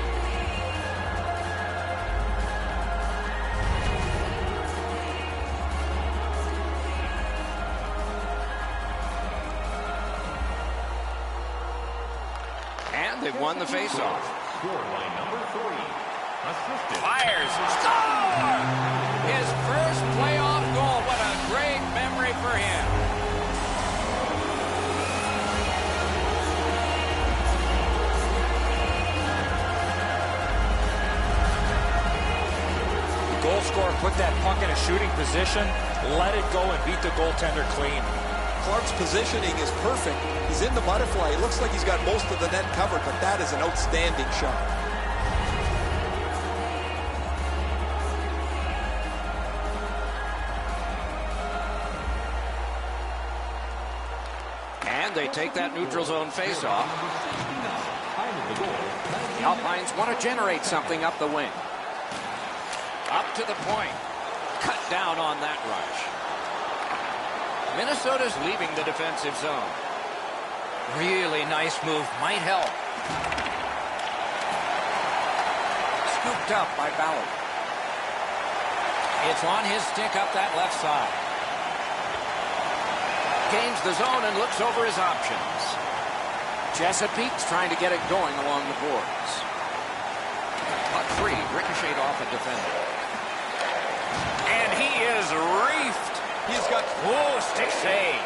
And they've won the faceoff. Fires. Score! His first playoff goal. What a great memory for him. The goal scorer put that puck in a shooting position, let it go, and beat the goaltender clean. Clark's positioning is perfect. He's in the butterfly. It looks like he's got most of the net covered, but that is an outstanding shot. And they take that neutral zone faceoff. The Alpines want to generate something up the wing. Up to the point. Cut down on that rush. Minnesota's leaving the defensive zone. Really nice move. Might help. Scooped up by Ballard. It's on his stick up that left side. Gains the zone and looks over his options. Chesapeake's trying to get it going along the boards. Puck free. Ricocheted off a defender. And he is reefed. He's got... Oh, stick save.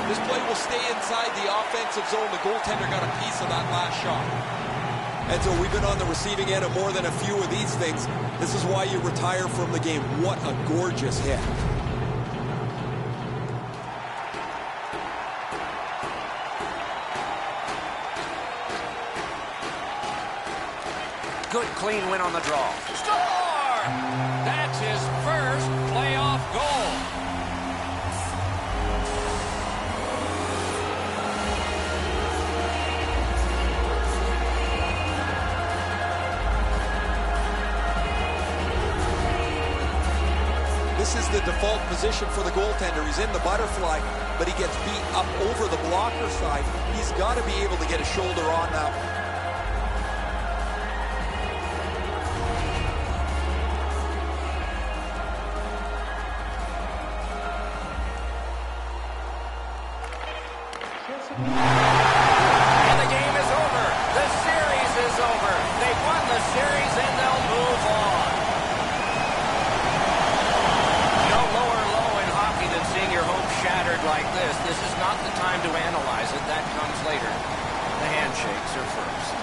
This play will stay inside the offensive zone. The goaltender got a piece of that last shot. And so we've been on the receiving end of more than a few of these things. This is why you retire from the game. What a gorgeous hit. Good clean win on the draw. Score! That's his first playoff goal. the default position for the goaltender. He's in the butterfly, but he gets beat up over the blocker side. He's got to be able to get a shoulder on that one. And the game is over. The series is over. They've won the series and they'll move on. No lower low in hockey than seeing your hopes shattered like this. This is not the time to analyze it. That comes later. The handshakes are first.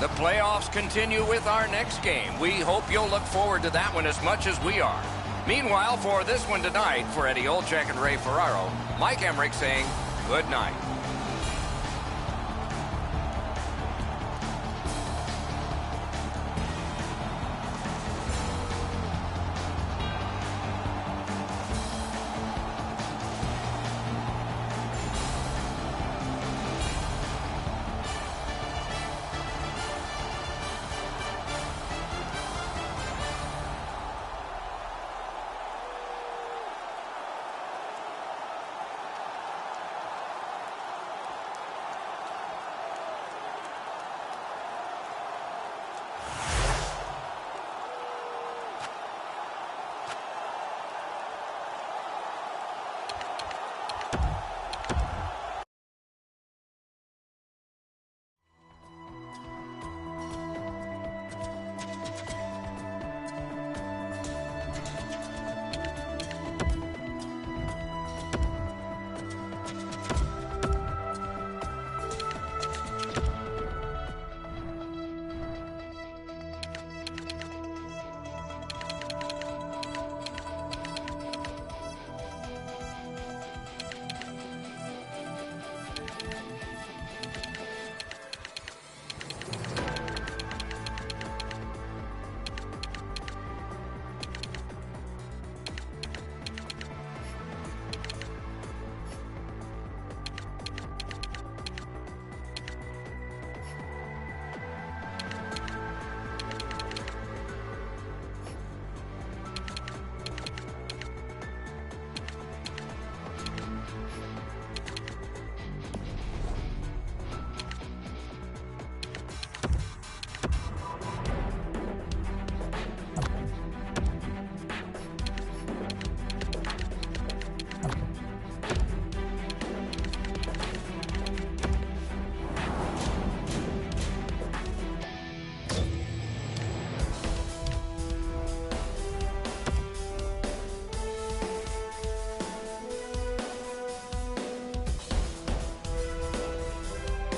The playoffs continue with our next game. We hope you'll look forward to that one as much as we are. Meanwhile, for this one tonight, for Eddie Olczyk and Ray Ferraro, Mike Emmerich saying good night.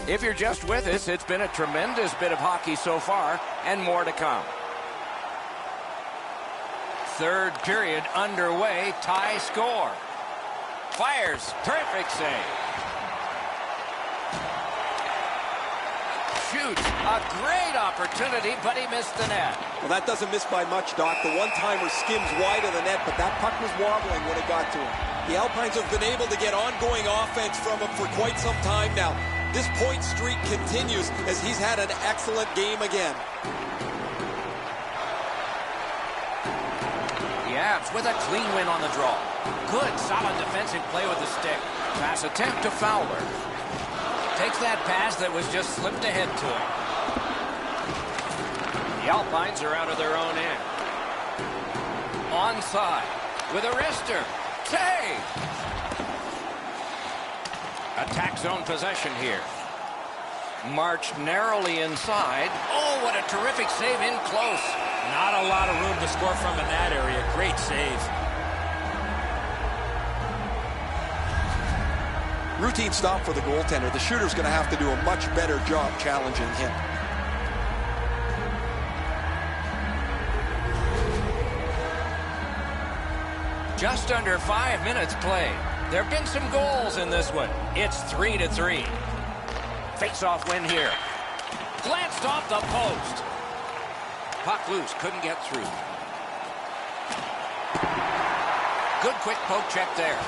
If you're just with us, it's been a tremendous bit of hockey so far, and more to come. Third period underway, tie score. Fires, terrific save. Shoots, a great opportunity, but he missed the net. Well, that doesn't miss by much, Doc. The one-timer skims wide of the net, but that puck was wobbling when it got to him. The Alpines have been able to get ongoing offense from him for quite some time now. This point streak continues as he's had an excellent game again. The Avs with a clean win on the draw. Good, solid defensive play with the stick. Pass attempt to Fowler. Takes that pass that was just slipped ahead to him. The Alpines are out of their own end. Onside with a wrister. Save! Attack zone possession here. Marched narrowly inside. Oh, what a terrific save in close. Not a lot of room to score from in that area. Great save. Routine stop for the goaltender. The shooter's going to have to do a much better job challenging him. Just under 5 minutes played. There have been some goals in this one. It's 3-3. Face-off win here. Glanced off the post. Puck loose, couldn't get through. Good quick poke check there.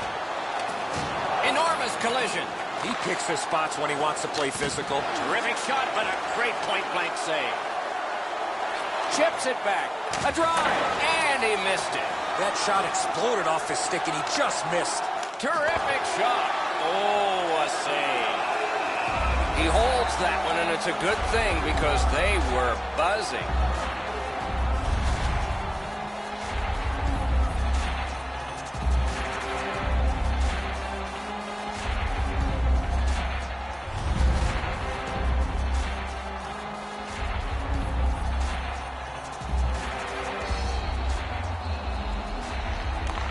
Enormous collision. He picks his spots when he wants to play physical. Terrific shot, but a great point-blank save. Chips it back. A drive, and he missed it. That shot exploded off his stick, and he just missed. Terrific shot. Oh, a save. He holds that one, and it's a good thing because they were buzzing.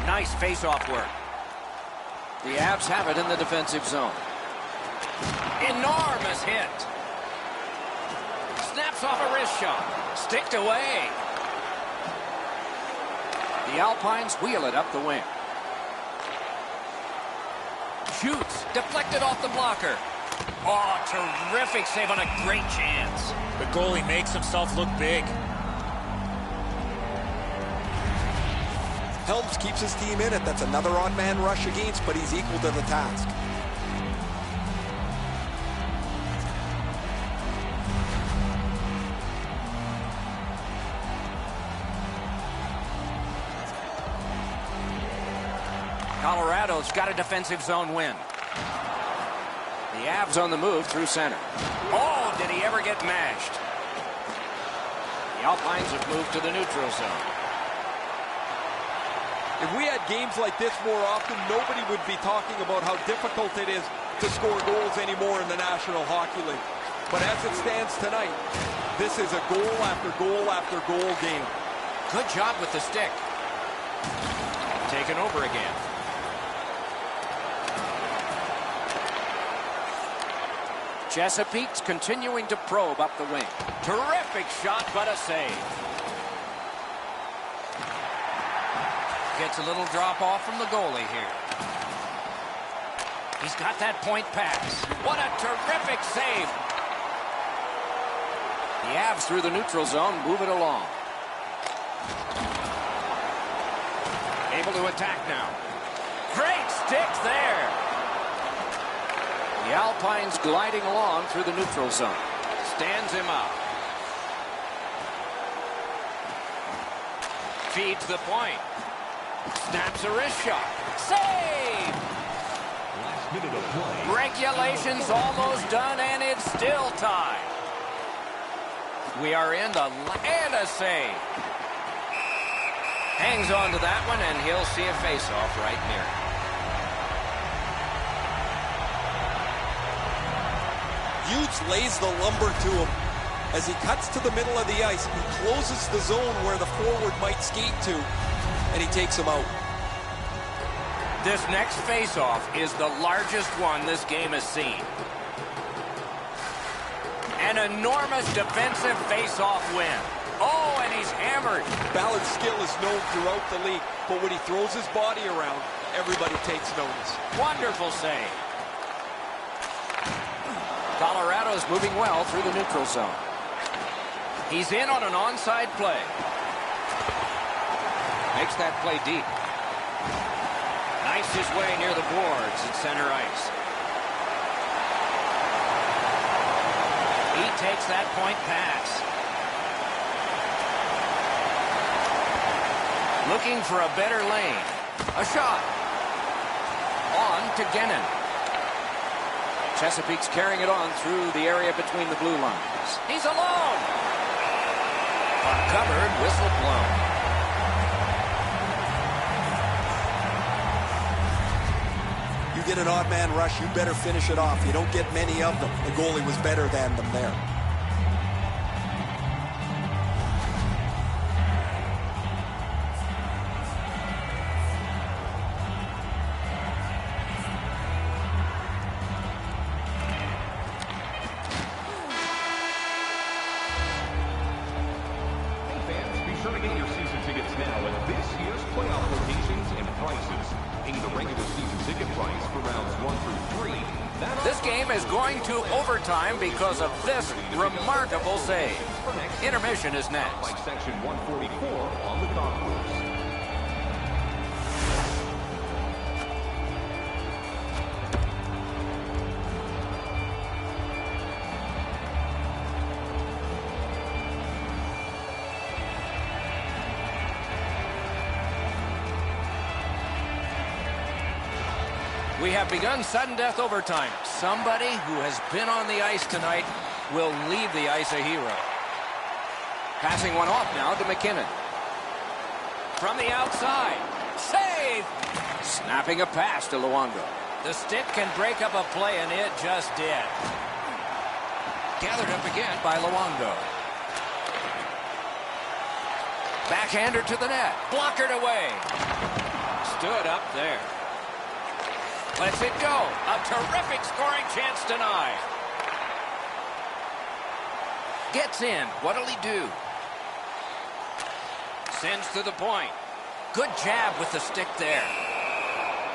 Nice face-off work. The Avs have it in the defensive zone. Enormous hit. Snaps off a wrist shot. Sticked away. The Alpines wheel it up the wing. Shoots. Deflected off the blocker. Oh, terrific save on a great chance. The goalie makes himself look big. Helms keeps his team in it. That's another odd-man rush against, but he's equal to the task. Colorado's got a defensive zone win. The Avs on the move through center. Oh, did he ever get mashed? The Alpines have moved to the neutral zone. If we had games like this more often, nobody would be talking about how difficult it is to score goals anymore in the National Hockey League. But as it stands tonight, this is a goal after goal after goal game. Good job with the stick. Taken over again. Chesapeake's continuing to probe up the wing. Terrific shot, but a save. Gets a little drop off from the goalie here. He's got that point pass. What a terrific save. The Avs through the neutral zone move it along. Able to attack now. Great stick there. The Alpines gliding along through the neutral zone. Stands him up. Feeds the point. Snaps a wrist shot. Save! Last minute of play. Regulation's almost done, and it's still tied. We are in the... and a save. Hangs on to that one, and he'll see a face-off right near it. Hughes lays the lumber to him. As he cuts to the middle of the ice, he closes the zone where the forward might skate to, and he takes him out. This next face-off is the largest one this game has seen. An enormous defensive face-off win. Oh, and he's hammered. Ballard's skill is known throughout the league, but when he throws his body around, everybody takes notice. Wonderful save. Colorado's moving well through the neutral zone. He's in on an onside play. Makes that play deep. Knifes his way near the boards at center ice. He takes that point pass. Looking for a better lane. A shot. On to Gennon. Chesapeake's carrying it on through the area between the blue lines. He's alone. Covered, whistle blown. You get an odd man rush, you better finish it off. You don't get many of them. The goalie was better than them there. Sure to get your season tickets now at this year's playoff locations and prices. Pay the regular season ticket price for rounds 1 through 3. This game is going to overtime because of this remarkable save. Intermission is next. By section 144 on the concourse. We have begun sudden death overtime. Somebody who has been on the ice tonight will leave the ice a hero. Passing one off now to McKinnon. From the outside. Save! Snapping a pass to Luongo. The stick can break up a play, and it just did. Gathered up again by Luongo. Backhander to the net. Blockered away. Stood up there. Lets it go. A terrific scoring chance denied. Gets in. What'll he do? Sends to the point. Good jab with the stick there.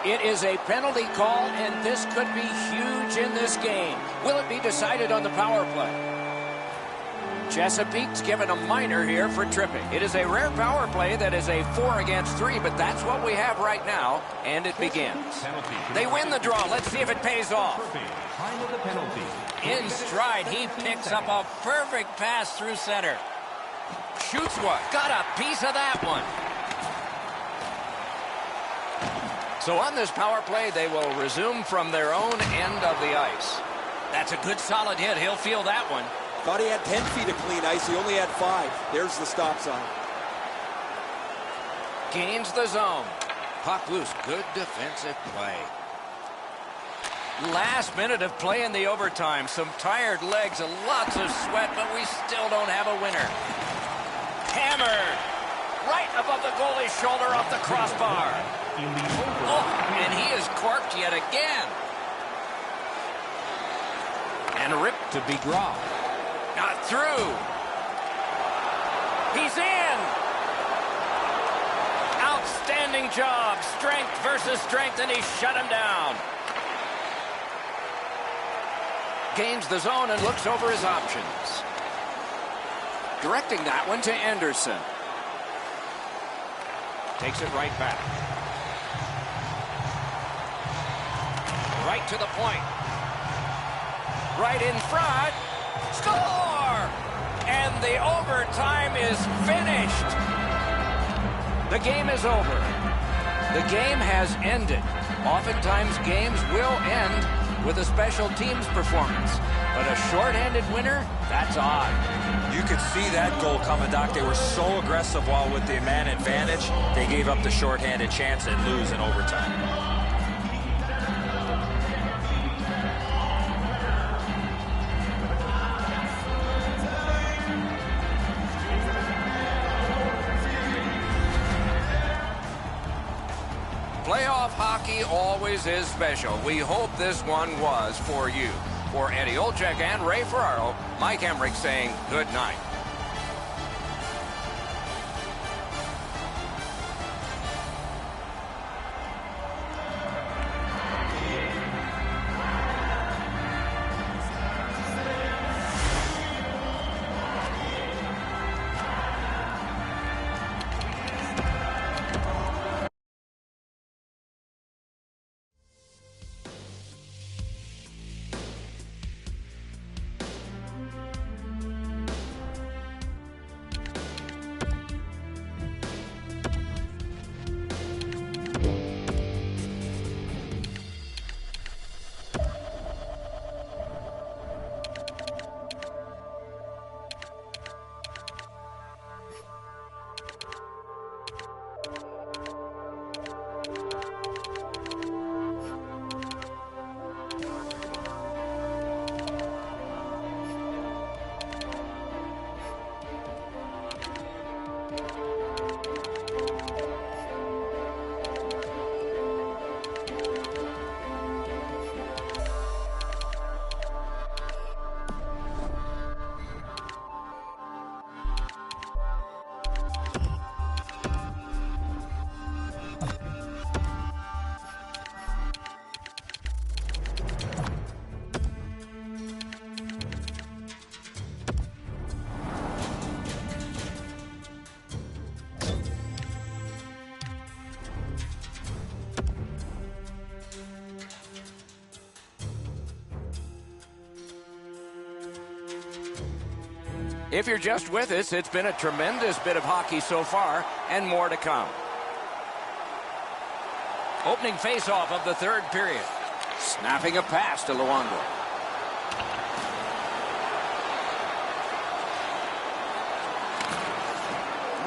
It is a penalty call, and this could be huge in this game. Will it be decided on the power play? Chesapeake's given a minor here for tripping. It is a rare power play that is a 4 against 3, but that's what we have right now, and it begins. They win the draw. Let's see if it pays off. Time of the penalty. In stride, he picks up a perfect pass through center. Shoots one. Got a piece of that one. So on this power play, they will resume from their own end of the ice. That's a good solid hit. He'll feel that one. Thought he had 10 feet of clean ice. He only had 5. There's the stop sign. Gains the zone. Puck loose. Good defensive play. Last minute of play in the overtime. Some tired legs and lots of sweat, but we still don't have a winner. Hammered. Right above the goalie's shoulder off the crossbar. Oh, and he is corked yet again. And ripped to Bigraw. Not through. He's in. Outstanding job. Strength versus strength, and he shut him down. Gains the zone and looks over his options. Directing that one to Anderson. Takes it right back. Right to the point. Right in front. Score! And the overtime is finished. The game is over. The game has ended. Oftentimes games will end with a special teams performance. But a shorthanded winner, that's odd. You could see that goal coming, Doc. They were so aggressive while with the man advantage, they gave up the shorthanded chance and lose in overtime. Playoff hockey always is special. We hope this one was for you. For Eddie Olczyk and Ray Ferraro, Mike Emmerich saying good night. If you're just with us, it's been a tremendous bit of hockey so far, and more to come. Opening face-off of the third period. Snapping a pass to Luongo.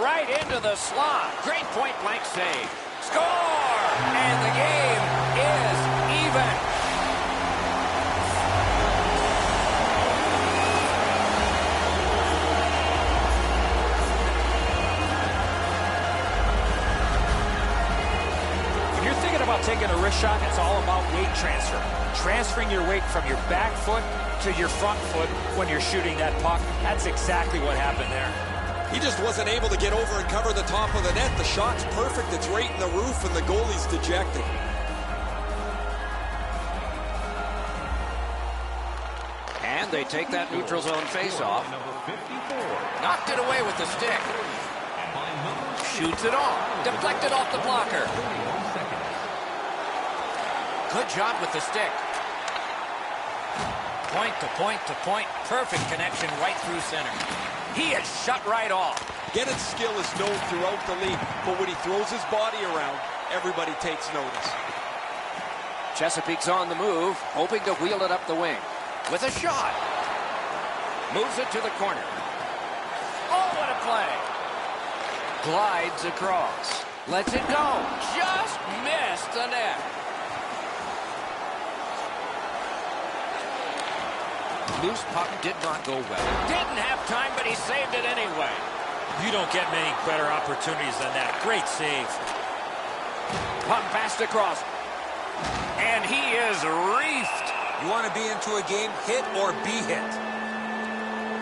Right into the slot. Great point-blank save. Score! And the game is even. About taking a wrist shot, it's all about weight transfer. Transferring your weight from your back foot to your front foot when you're shooting that puck. That's exactly what happened there. He just wasn't able to get over and cover the top of the net. The shot's perfect. It's right in the roof, and the goalie's dejected. And they take that neutral zone face-off. Knocked it away with the stick. Shoots it off. Deflected off the blocker. Good job with the stick. Point to point to point. Perfect connection right through center. He is shut right off. Gannon's skill is known throughout the league, but when he throws his body around, everybody takes notice. Chesapeake's on the move, hoping to wheel it up the wing. With a shot. Moves it to the corner. Oh, what a play. Glides across. Lets it go. Just missed the net. Loose puck did not go well. Didn't have time, but he saved it anyway. You don't get many better opportunities than that. Great save. Puck passed across. And he is reefed. You want to be into a game, hit or be hit.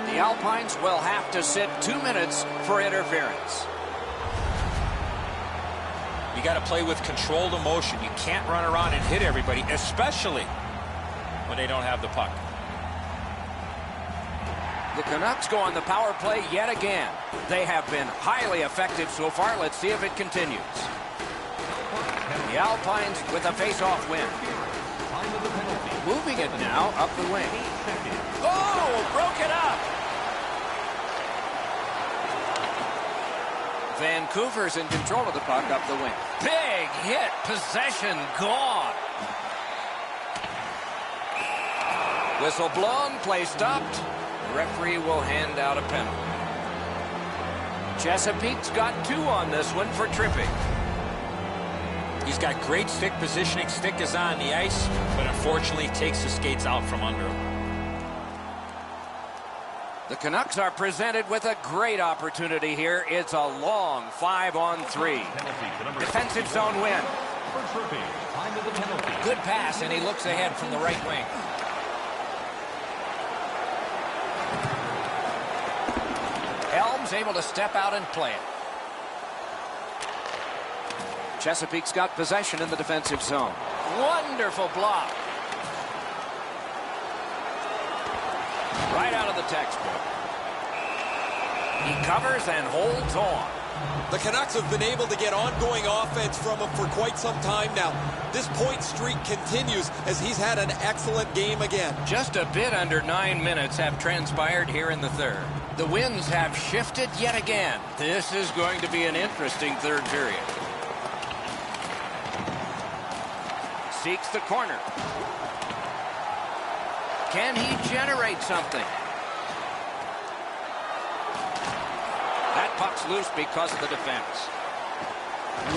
The Alpines will have to sit 2 minutes for interference. You got to play with controlled emotion. You can't run around and hit everybody, especially when they don't have the puck. The Canucks go on the power play yet again. They have been highly effective so far. Let's see if it continues. The Alpines with a face-off win. Moving it now up the wing. Oh, broke it up. Vancouver's in control of the puck up the wing. Big hit. Possession gone. Whistle blown. Play stopped. Referee will hand out a penalty. Chesapeake's got 2 on this one for tripping. He's got great stick positioning. Stick is on the ice, but unfortunately takes the skates out from under him. The Canucks are presented with a great opportunity here. It's a long 5-on-3. Defensive zone win. Good pass, and he looks ahead from the right wing. Helms able to step out and play it. Chesapeake's got possession in the defensive zone. Wonderful block. Right out of the textbook. He covers and holds on. The Canucks have been able to get ongoing offense from him for quite some time now. This point streak continues as he's had an excellent game again. Just a bit under 9 minutes have transpired here in the third. The winds have shifted yet again. This is going to be an interesting third period. Seeks the corner. Can he generate something? That puck's loose because of the defense.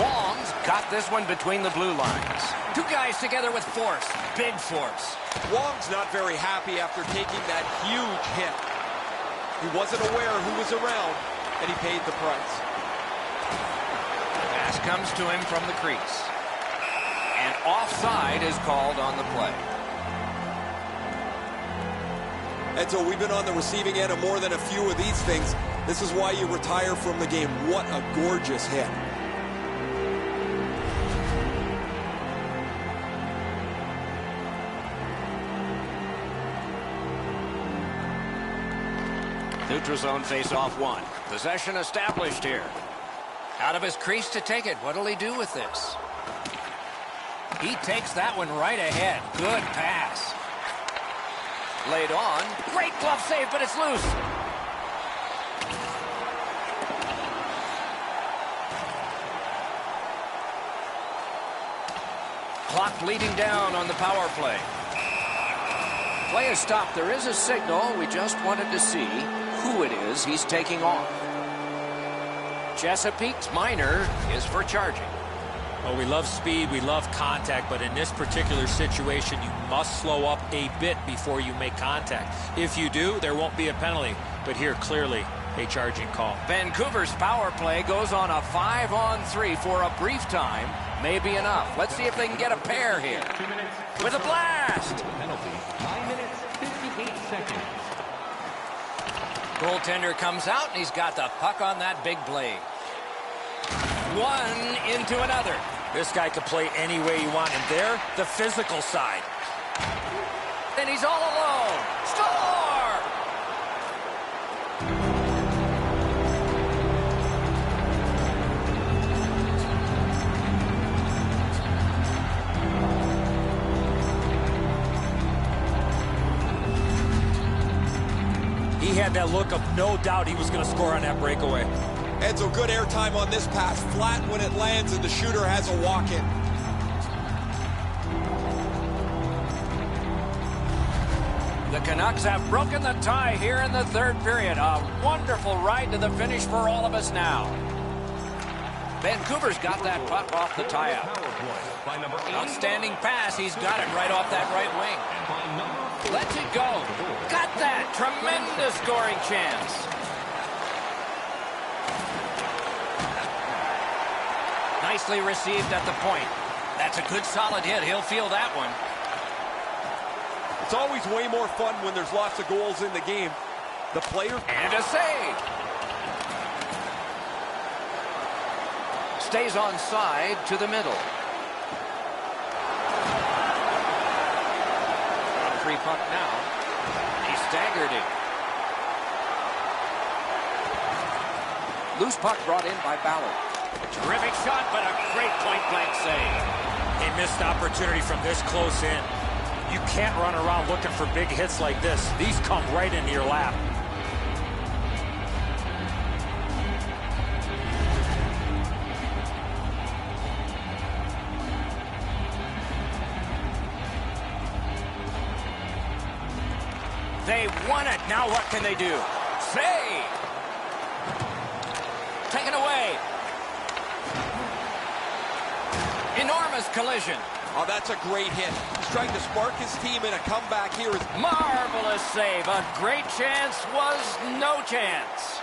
Wong's got this one between the blue lines. 2 guys together with force. Big force. Wong's not very happy after taking that huge hit. He wasn't aware who was around, and he paid the price. Pass comes to him from the crease. And offside is called on the play. And so we've been on the receiving end of more than a few of these things. This is why you retire from the game. What a gorgeous hit. Neutral zone face-off 1. Possession established here. Out of his crease to take it. What'll he do with this? He takes that one right ahead. Good pass. Laid on. Great glove save, but it's loose. Clock bleeding down on the power play. Play is stopped. There is a signal. We just wanted to see who it is he's taking off. Chesapeake's minor is for charging. Well, we love speed, we love contact, but in this particular situation, you must slow up a bit before you make contact. If you do, there won't be a penalty. But here, clearly, a charging call. Vancouver's power play goes on a 5-on-3 for a brief time. May be enough. Let's see if they can get a pair here. With a blast! Penalty, 9 minutes, 58 seconds. Goaltender comes out, and he's got the puck on that big blade. One into another. This guy can play any way you want, and there, the physical side. And he's all alone. Score! He had that look of no doubt he was going to score on that breakaway. Enzo, good airtime on this pass. Flat when it lands, and the shooter has a walk-in. The Canucks have broken the tie here in the third period. A wonderful ride to the finish for all of us now. Vancouver's got that puck off the tie-up. Outstanding pass. He's got it right off that right wing. Lets it go. Got that. Tremendous scoring chance. Nicely received at the point. That's a good solid hit. He'll feel that one. It's always way more fun when there's lots of goals in the game. The player... And a save. Stays on side to the middle. Free puck now. He staggered it. Loose puck brought in by Ballard. Terrific shot, but a great point-blank save. A missed opportunity from this close in. You can't run around looking for big hits like this. These come right into your lap. They won it. Now what can they do? Save! Taken away. Enormous collision. Oh, that's a great hit. He's trying to spark his team, and a comeback here is... Marvelous save. A great chance was no chance.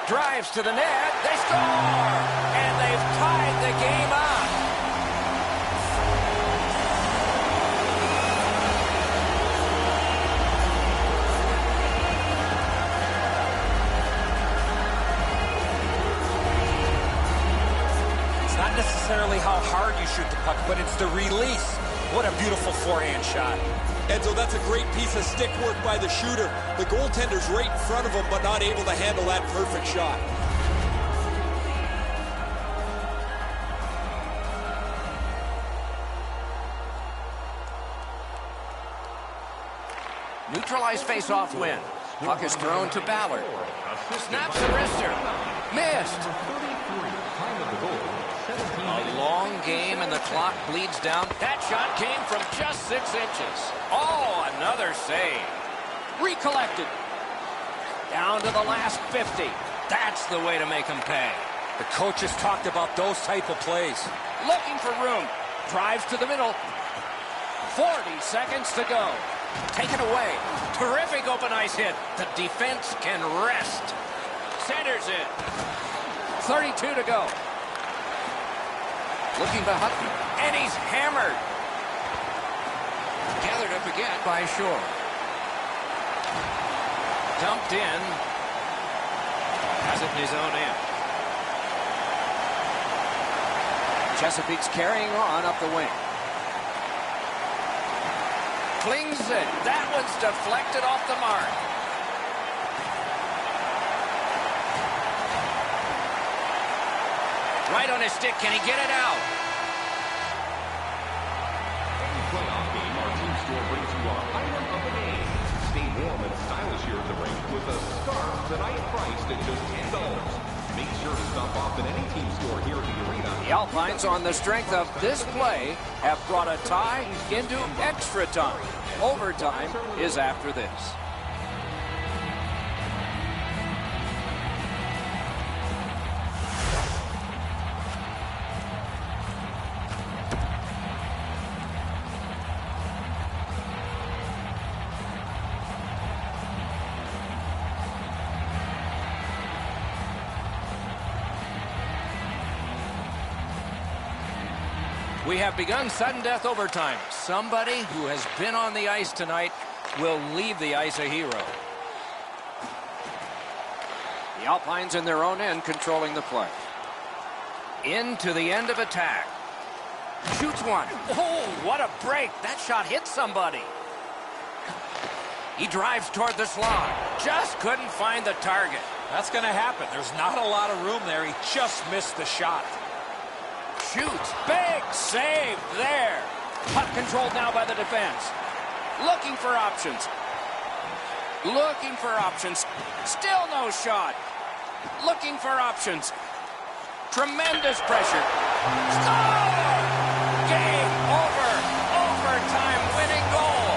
Drives to the net. They score! And they've tied the game up. Not necessarily how hard you shoot the puck, but it's the release. What a beautiful forehand shot. Enzo, that's a great piece of stick work by the shooter. The goaltender's right in front of him, but not able to handle that perfect shot. Neutralized face-off win. Puck is thrown to Ballard. Snaps the wrister. Missed. A long game and the clock bleeds down. That shot came from just 6 inches. Oh, another save. Recollected. Down to the last 50. That's the way to make them pay. The coaches talked about those type of plays. Looking for room. Drives to the middle. 40 seconds to go. Taken away. Terrific open ice hit. The defense can rest. Centers it. 32 to go. Looking for Hutton. And he's hammered. Gathered up again by Shore. Dumped in. Has it in his own end. Chesapeake's carrying on up the wing. Flings it. That one's deflected off the mark. Right on his stick. Can he get it out? Every playoff game, our team store brings you a highlight of the game. Stay warm and stylish here at the rink with a scarf tonight priced at just $10. Make sure to stop off at any team store here at the arena. The Alpines, on the strength of this play, have brought a tie into extra time. Overtime is after this. We have begun sudden death overtime. Somebody who has been on the ice tonight will leave the ice a hero. The Alpines in their own end controlling the play. Into the end of attack. Shoots one. Oh, what a break. That shot hit somebody. He drives toward the slot. Just couldn't find the target. That's going to happen. There's not a lot of room there. He just missed the shot. Shoots. Big save there. Puck controlled now by the defense. Looking for options. Looking for options. Still no shot. Looking for options. Tremendous pressure. Score! Game over. Overtime winning goal.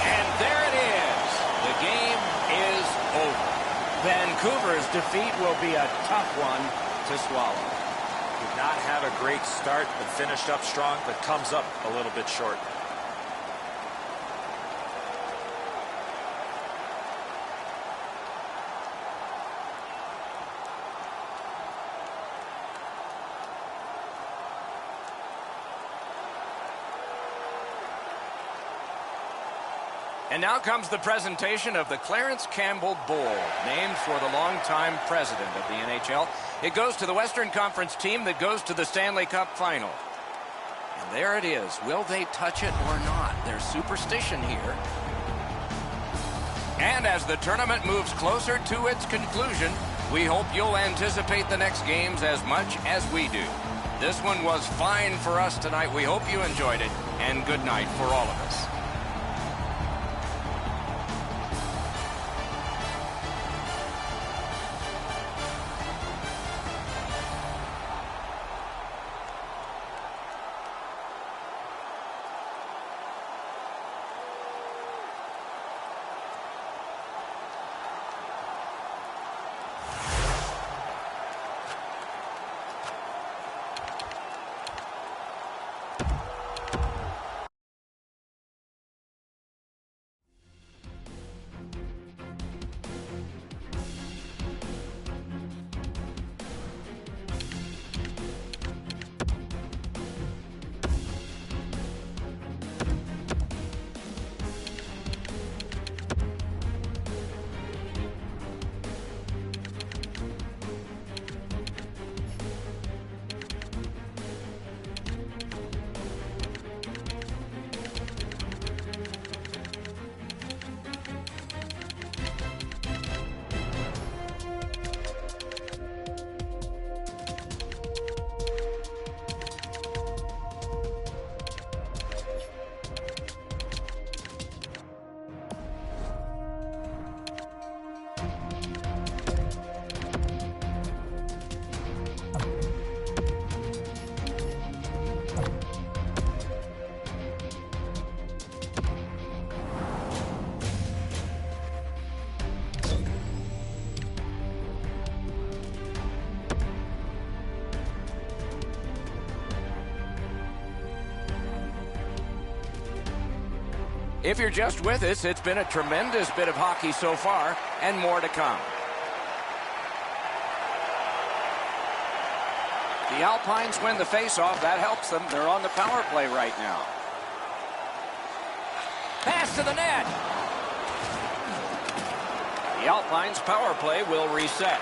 And there it is. The game is over. Vancouver's defeat will be a tough one to swallow. Did not have a great start, but finished up strong, but comes up a little bit short. And now comes the presentation of the Clarence Campbell Bowl, named for the longtime president of the NHL. It goes to the Western Conference team that goes to the Stanley Cup Final. And there it is. Will they touch it or not? There's superstition here. And as the tournament moves closer to its conclusion, we hope you'll anticipate the next games as much as we do. This one was fine for us tonight. We hope you enjoyed it, and good night for all of us. If you're just with us, it's been a tremendous bit of hockey so far, and more to come. The Alpines win the faceoff. That helps them. They're on the power play right now. Pass to the net. The Alpines power play will reset.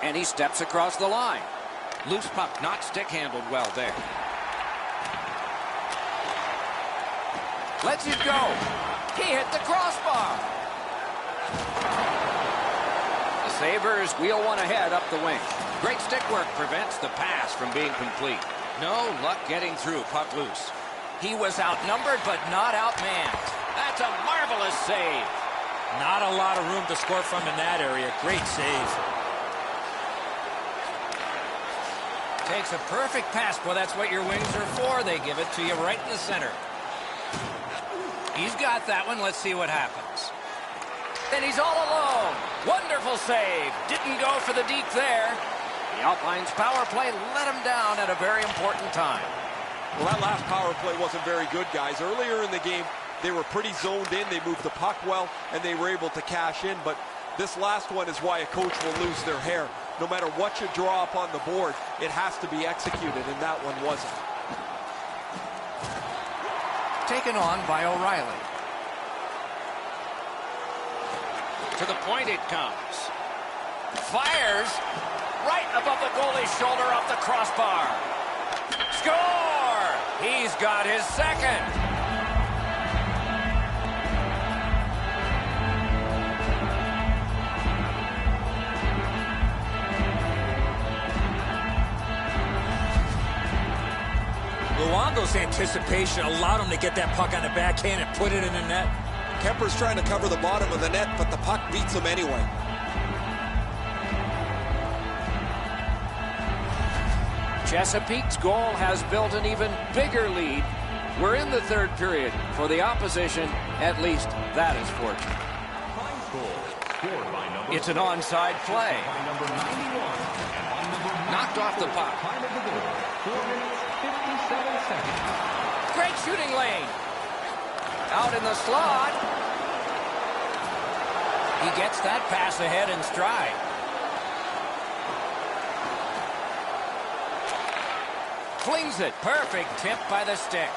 And he steps across the line. Loose puck, not stick-handled well there. Lets it go. He hit the crossbar. The Sabres wheel one ahead up the wing. Great stick work prevents the pass from being complete. No luck getting through. Puck loose. He was outnumbered but not outmanned. That's a marvelous save. Not a lot of room to score from in that area. Great save. Takes a perfect pass. Well, that's what your wings are for. They give it to you right in the center. He's got that one. Let's see what happens. And he's all alone. Wonderful save. Didn't go for the deep there. The Alpine's power play let him down at a very important time. Well, that last power play wasn't very good, guys. Earlier in the game, they were pretty zoned in. They moved the puck well, and they were able to cash in. But this last one is why a coach will lose their hair. No matter what you draw up on the board, it has to be executed, and that one wasn't. Taken on by O'Reilly. To the point it comes. Fires right above the goalie's shoulder off the crossbar. Score! He's got his second. Luongo's anticipation allowed him to get that puck on the backhand and put it in the net. Kemper's trying to cover the bottom of the net, but the puck beats him anyway. Chesapeake's goal has built an even bigger lead. We're in the third period. For the opposition, at least that is fortunate. It's an onside play. Knocked off the puck. 4 minutes, 57 seconds. Great shooting lane. Out in the slot. He gets that pass ahead in stride. Flings it. Perfect tip by the stick.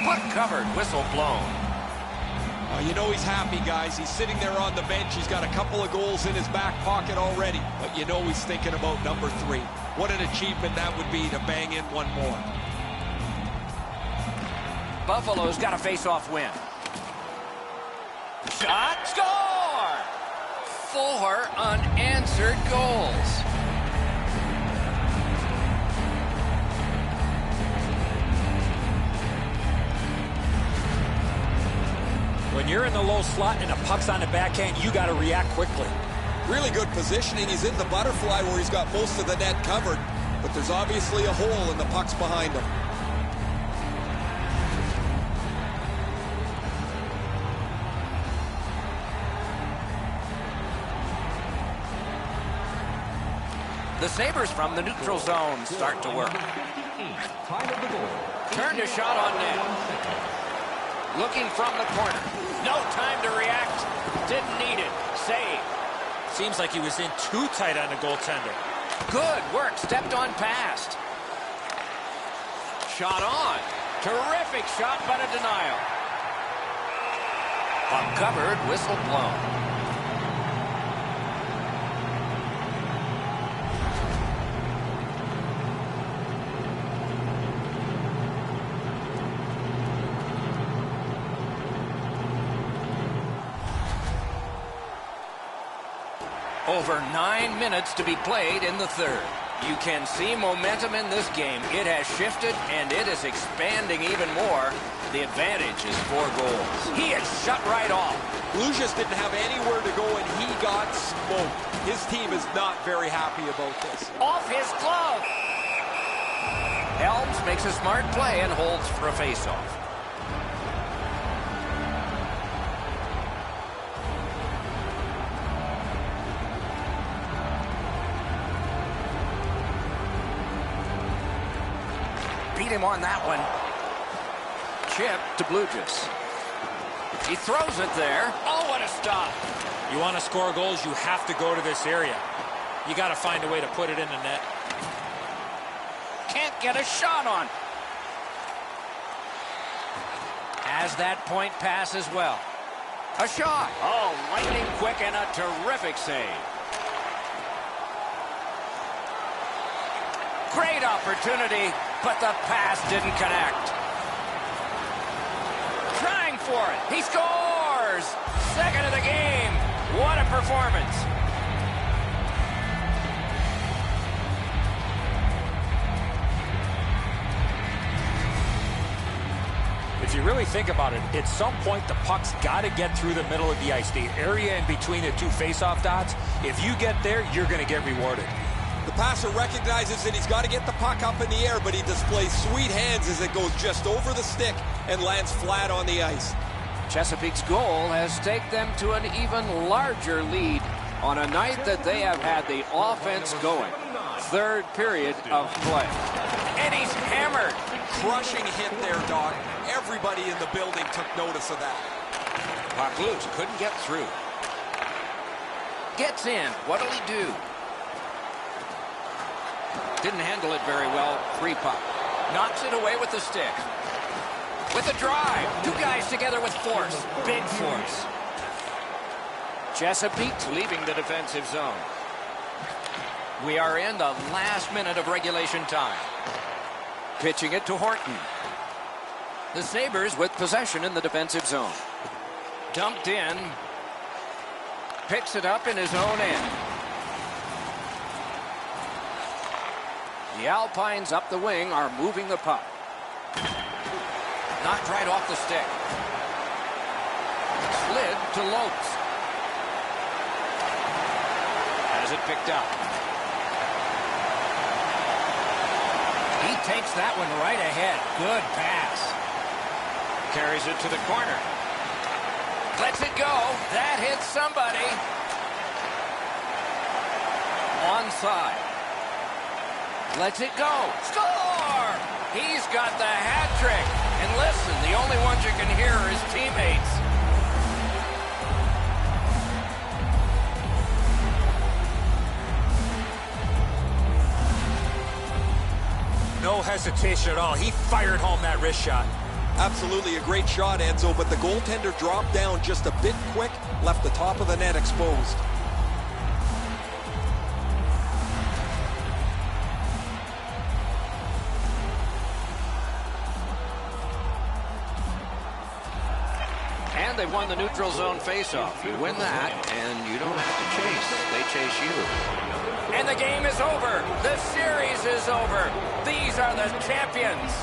Puck covered. Whistle blown. You know he's happy, guys. He's sitting there on the bench. He's got a couple of goals in his back pocket already. But you know he's thinking about number 3. What an achievement that would be to bang in one more. Buffalo's got a face-off win. Shot. Score! 4 unanswered goals. When you're in the low slot and the puck's on the backhand, you got to react quickly. Really good positioning. He's in the butterfly where he's got most of the net covered, but there's obviously a hole and the puck's behind him. The Sabres from the neutral zone start to work. Turned a shot on net. Looking from the corner. No time to react. Didn't need it. Save. Seems like he was in too tight on the goaltender. Good work. Stepped on past. Shot on. Terrific shot, but a denial. Puck covered. Whistle blown. Over 9 minutes to be played in the third. You can see momentum in this game. It has shifted, and it is expanding even more. The advantage is 4 goals. He is shut right off. Lucius didn't have anywhere to go, and he got smoked. His team is not very happy about this. Off his glove. Helms makes a smart play and holds for a faceoff. Beat him on that one. Chip to Blue Jays. He throws it there. Oh, what a stop. You want to score goals, you have to go to this area. You got to find a way to put it in the net. Can't get a shot on. Has that point pass as well. A shot. Oh, lightning quick and a terrific save. Great opportunity, but the pass didn't connect. Trying for it. He scores! Second of the game. What a performance. If you really think about it, at some point the puck's got to get through the middle of the ice, the area in between the two face-off dots. If you get there, you're going to get rewarded. The passer recognizes that he's got to get the puck up in the air, but he displays sweet hands as it goes just over the stick and lands flat on the ice. Chesapeake's goal has taken them to an even larger lead on a night that they have had the offense going. Third period of play. And he's hammered. Crushing hit there, Doc. Everybody in the building took notice of that. Puck loose, couldn't get through. Gets in, what'll he do? Didn't handle it very well, free puck. Knocks it away with the stick. With a drive, two guys together with force, big force. Chesapeake's leaving the defensive zone. We are in the last minute of regulation time. Pitching it to Horton. The Sabres with possession in the defensive zone. Dumped in. Picks it up in his own end. The Alpines up the wing are moving the puck. Knocked right off the stick. Slid to Lopes. Has it picked up. He takes that one right ahead. Good pass. Carries it to the corner. Lets it go. That hits somebody. Onside. Lets it go. Score! He's got the hat trick. And listen, the only ones you can hear are his teammates. No hesitation at all. He fired home that wrist shot. Absolutely a great shot, Enzo, but the goaltender dropped down just a bit quick, left the top of the net exposed. And they've won the neutral zone faceoff. You win that, and you don't have to chase. They chase you. And the game is over. The series is over. These are the champions.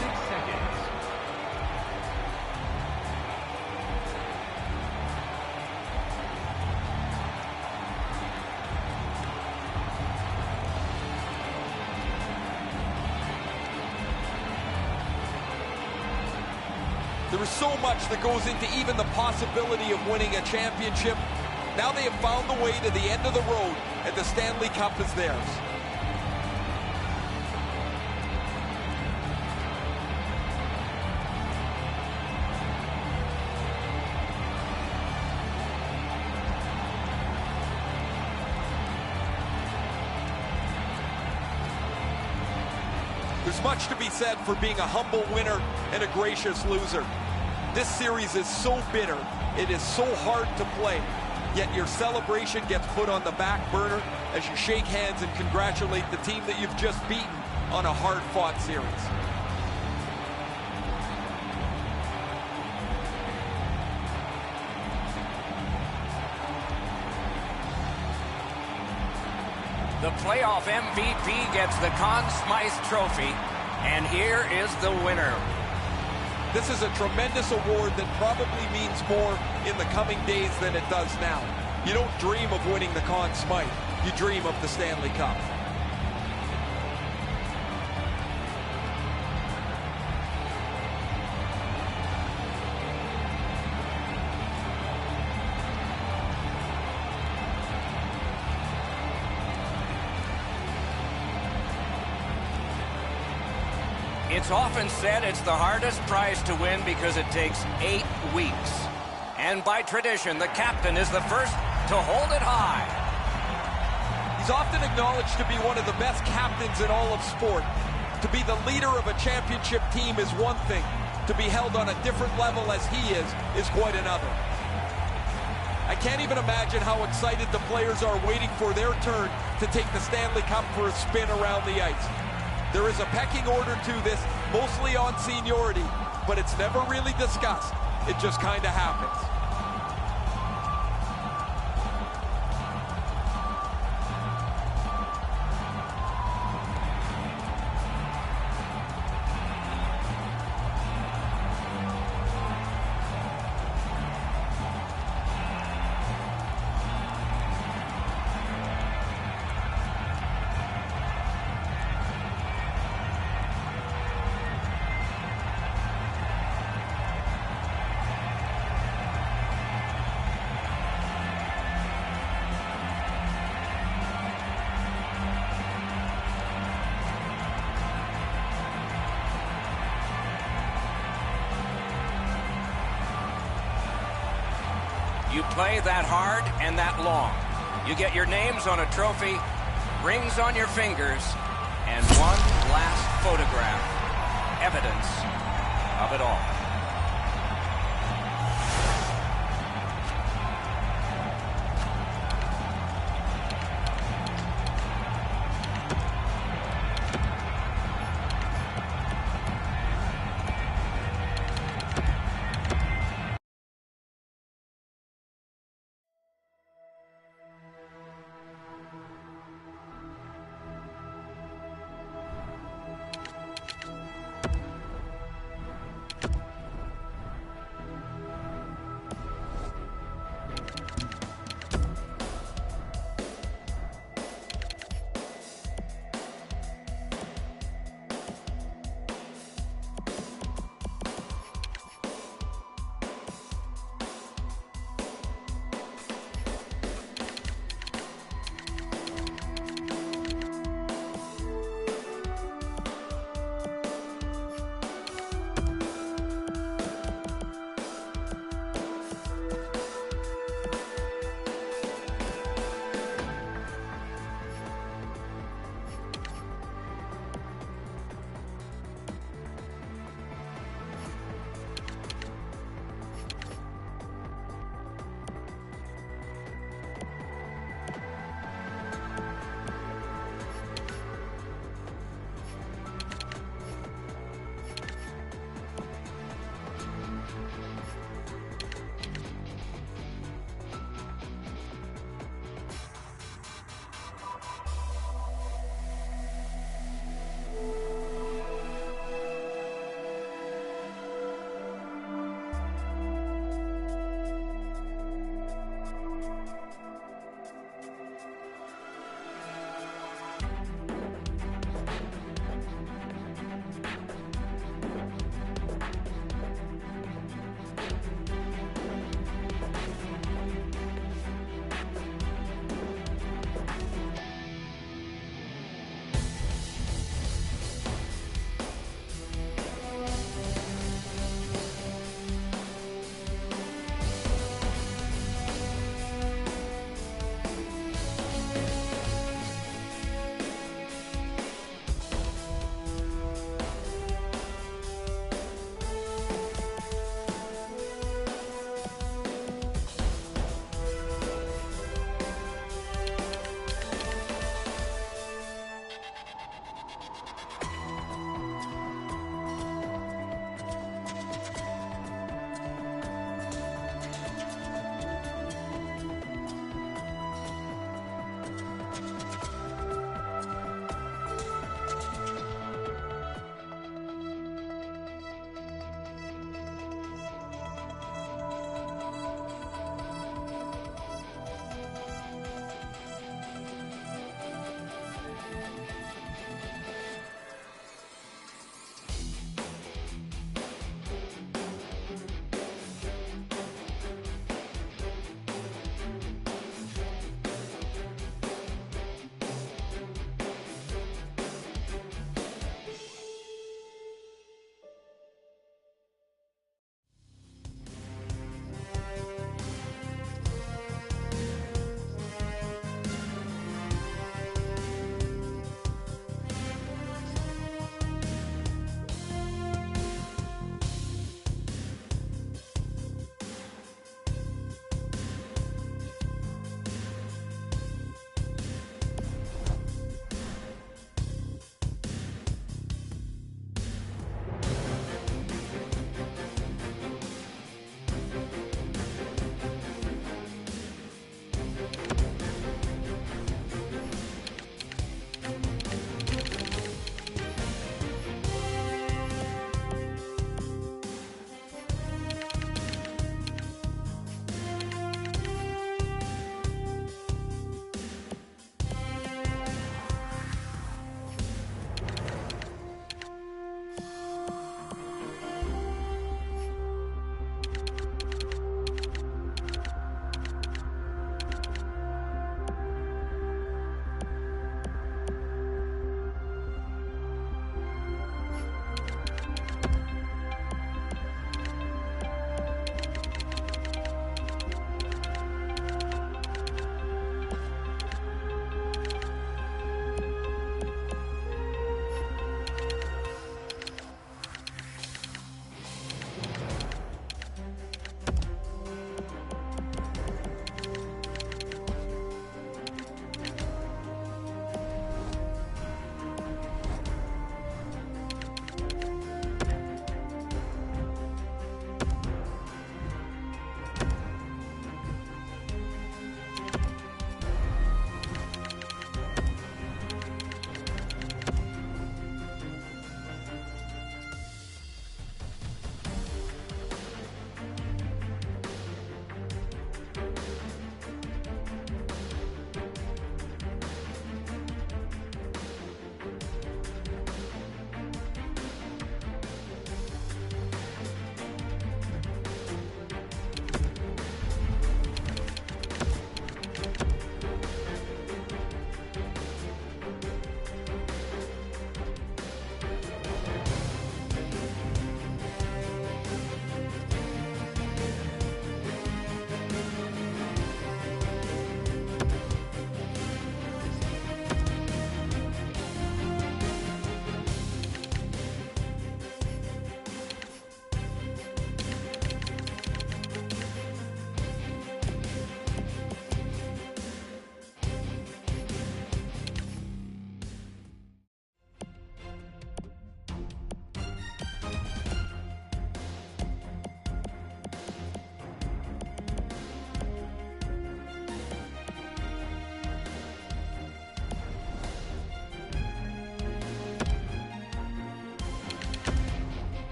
There is so much that goes into even the possibility of winning a championship. Now they have found the way to the end of the road, and the Stanley Cup is theirs. There's much to be said for being a humble winner and a gracious loser. This series is so bitter. It is so hard to play. Yet your celebration gets put on the back burner as you shake hands and congratulate the team that you've just beaten on a hard-fought series. The playoff MVP gets the Conn Smythe Trophy, and here is the winner. This is a tremendous award that probably means more in the coming days than it does now. You don't dream of winning the Conn Smythe. You dream of the Stanley Cup. It's often said it's the hardest prize to win because it takes 8 weeks. And by tradition, the captain is the first to hold it high. He's often acknowledged to be one of the best captains in all of sport. To be the leader of a championship team is one thing. To be held on a different level as he is quite another. I can't even imagine how excited the players are waiting for their turn to take the Stanley Cup for a spin around the ice. There is a pecking order to this, mostly on seniority, but it's never really discussed. It just kind of happens. You play that hard and that long. You get your names on a trophy, rings on your fingers, and one last photograph. Evidence of it all.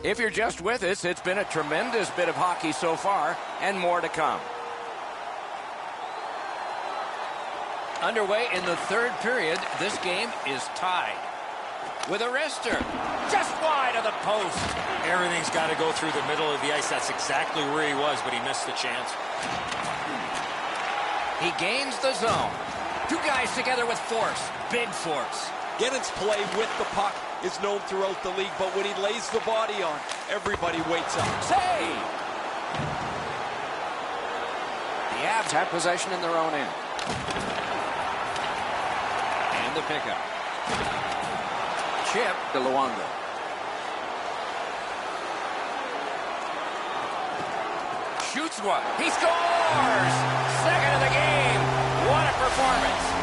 If you're just with us, it's been a tremendous bit of hockey so far, and more to come. Underway in the third period, this game is tied. With a wrister, just wide of the post. Everything's got to go through the middle of the ice. That's exactly where he was, but he missed the chance. He gains the zone. Two guys together with force, big force. Gennon's play with the puck is known throughout the league, but when he lays the body on, everybody waits up. Save! The Avs have possession in their own end. And the pickup. Chip to Luongo. Shoots one. He scores! Second of the game. What a performance.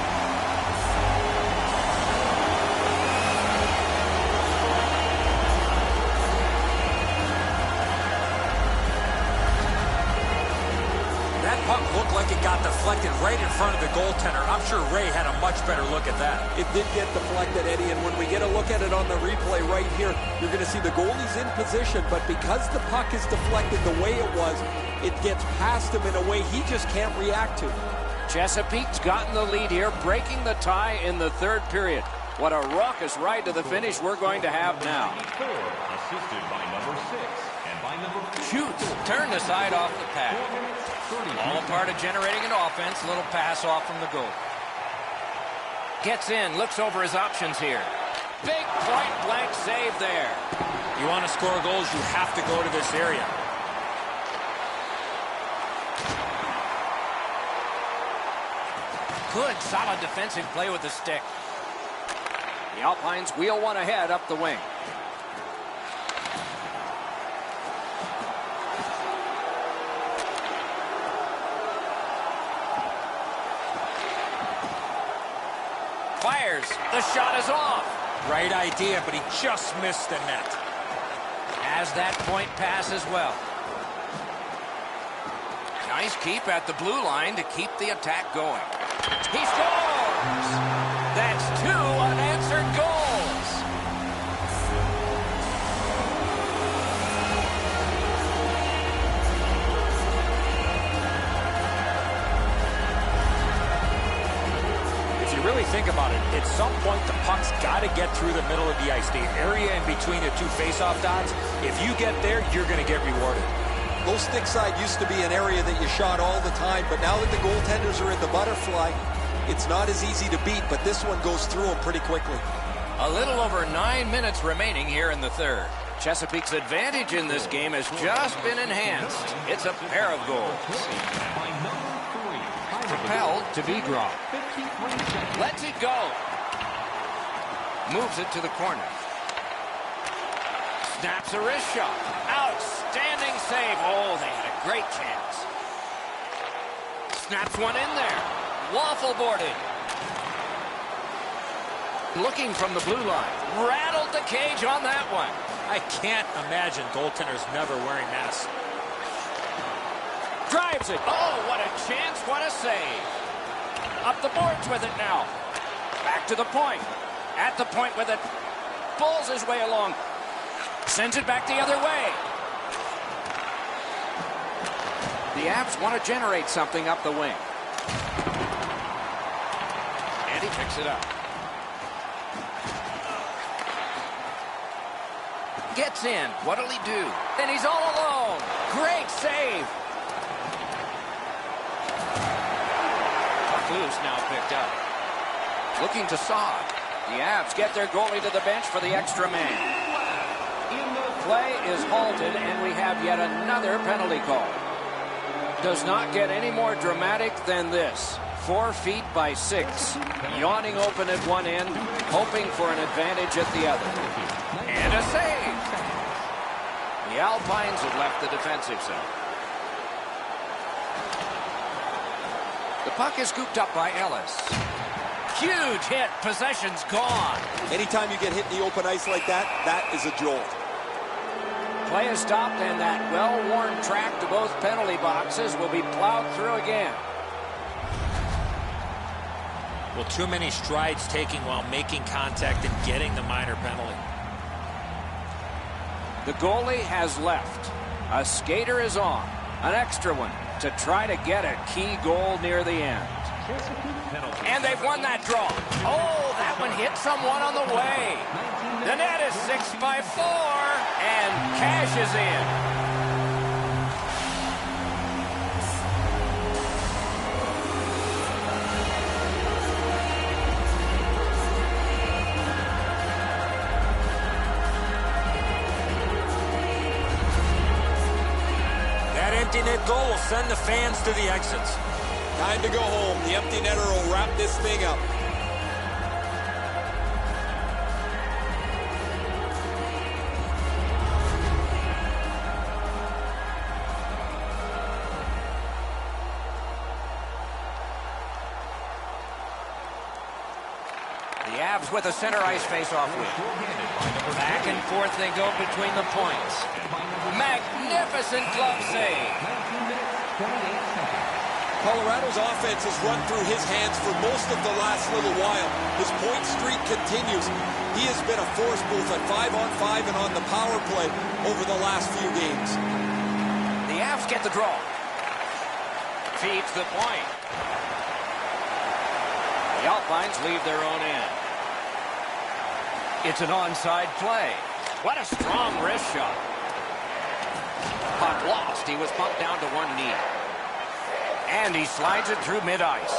That puck looked like it got deflected right in front of the goaltender. I'm sure Ray had a much better look at that. It did get deflected, Eddie, and when we get a look at it on the replay right here, you're going to see the goalie's in position, but because the puck is deflected the way it was, it gets past him in a way he just can't react to. Chesapeake's gotten the lead here, breaking the tie in the third period. What a raucous ride to the finish we're going to have now. Assisted by number 6 and by number 4. Shoots, turned aside off the pad. All a part of generating an offense. A little pass off from the goal. Gets in, looks over his options here. Big point-blank save there. You want to score goals, you have to go to this area. Good, solid defensive play with the stick. The Alpines wheel one ahead up the wing. Fires. The shot is off. Right idea, but he just missed the net. Has that point pass as well. Nice keep at the blue line to keep the attack going. He scores! That's 2 unanswered goals. If you really think about it, at some point the puck's got to get through the middle of the ice. The area in between the two face-off dots, if you get there, you're going to get rewarded. Low stick side used to be an area that you shot all the time, but now that the goaltenders are in the butterfly, it's not as easy to beat, but this one goes through them pretty quickly. A little over 9 minutes remaining here in the third. Chesapeake's advantage in this game has just been enhanced. It's a pair of goals. Propelled to Vigron. Lets it go. Moves it to the corner. Snaps a wrist shot. Outstanding save. Oh, they had a great chance. Snaps one in there. Waffle boarded. Looking from the blue line. Rattled the cage on that one. I can't imagine goaltenders never wearing masks. Drives it. Oh, what a chance. What a save. Up the boards with it now. Back to the point. At the point with it. Pulls his way along. Sends it back the other way. The Avs want to generate something up the wing. And he picks it up. Gets in. What'll he do? And he's all alone. Great save. Loose now picked up. Looking to Saad. The Avs get their goalie to the bench for the extra man. Play is halted, and we have yet another penalty call. Does not get any more dramatic than this. 4 feet by 6. Yawning open at one end, hoping for an advantage at the other. And a save. The Alpines have left the defensive zone. The puck is scooped up by Ellis. Huge hit. Possession's gone. Anytime you get hit in the open ice like that, that is a jolt. Play is stopped, and that well-worn track to both penalty boxes will be plowed through again. Well, too many strides taking while making contact and getting the minor penalty. The goalie has left. A skater is on. An extra one to try to get a key goal near the end. And they've won that draw. Oh, that one hit someone on the way. The net is 6-by-4 and cashes in. Empty net goal will send the fans to the exits. Time to go home. The empty netter will wrap this thing up. The Avs with a center ice face-off win. Back and forth they go between the points. Magnificent glove save. Colorado's offense has run through his hands for most of the last little while. His point streak continues. He has been a force both at 5-on-5 and on the power play over the last few games. The Avs get the draw. Feeds the point. The Alpines leave their own end. It's an onside play. What a strong wrist shot. Puck lost. He was bumped down to one knee. And he slides it through mid-ice.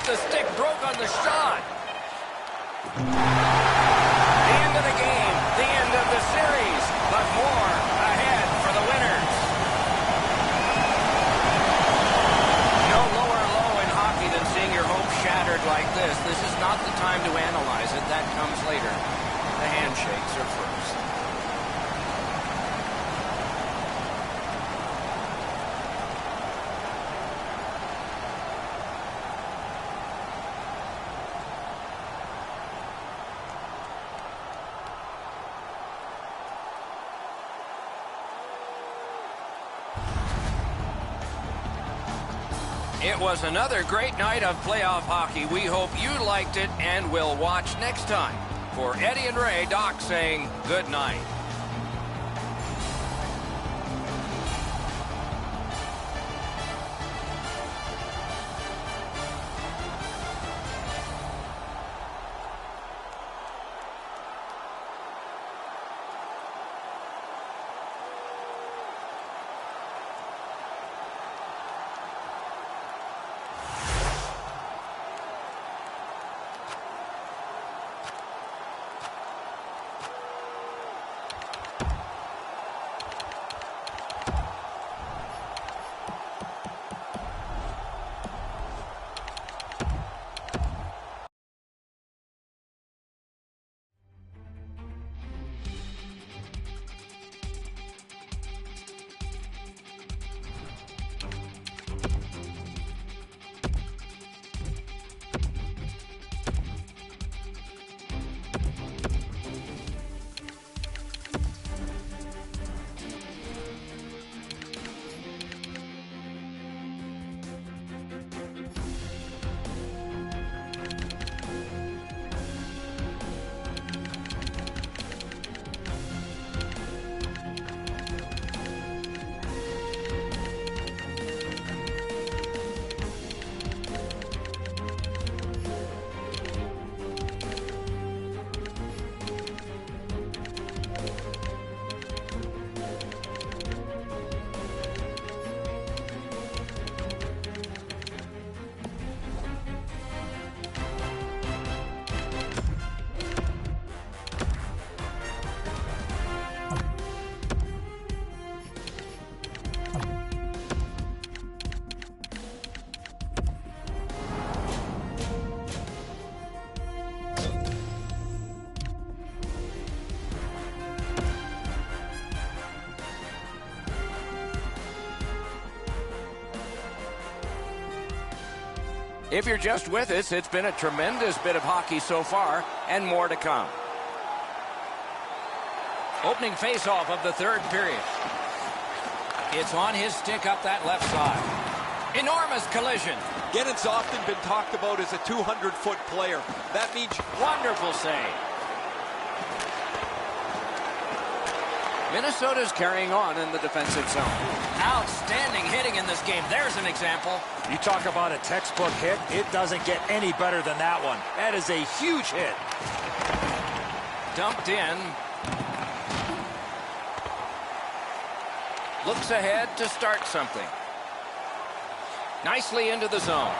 The stick broke on the shot. The end of the game. The end of the series. But more ahead for the winners. No lower low in hockey than seeing your hopes shattered like this. This is not the time to analyze it. That comes later. The handshakes are first. It was another great night of playoff hockey. We hope you liked it and will watch next time. For Eddie and Ray, Doc saying good night. If you're just with us, it's been a tremendous bit of hockey so far, and more to come. Opening face-off of the third period. It's on his stick up that left side. Enormous collision. Gennon's often been talked about as a 200-foot player. That means wonderful save. Minnesota's carrying on in the defensive zone. Outstanding hitting in this game. There's an example. You talk about a textbook hit, it doesn't get any better than that one. That is a huge hit. Dumped in. Looks ahead to start something. Nicely into the zone.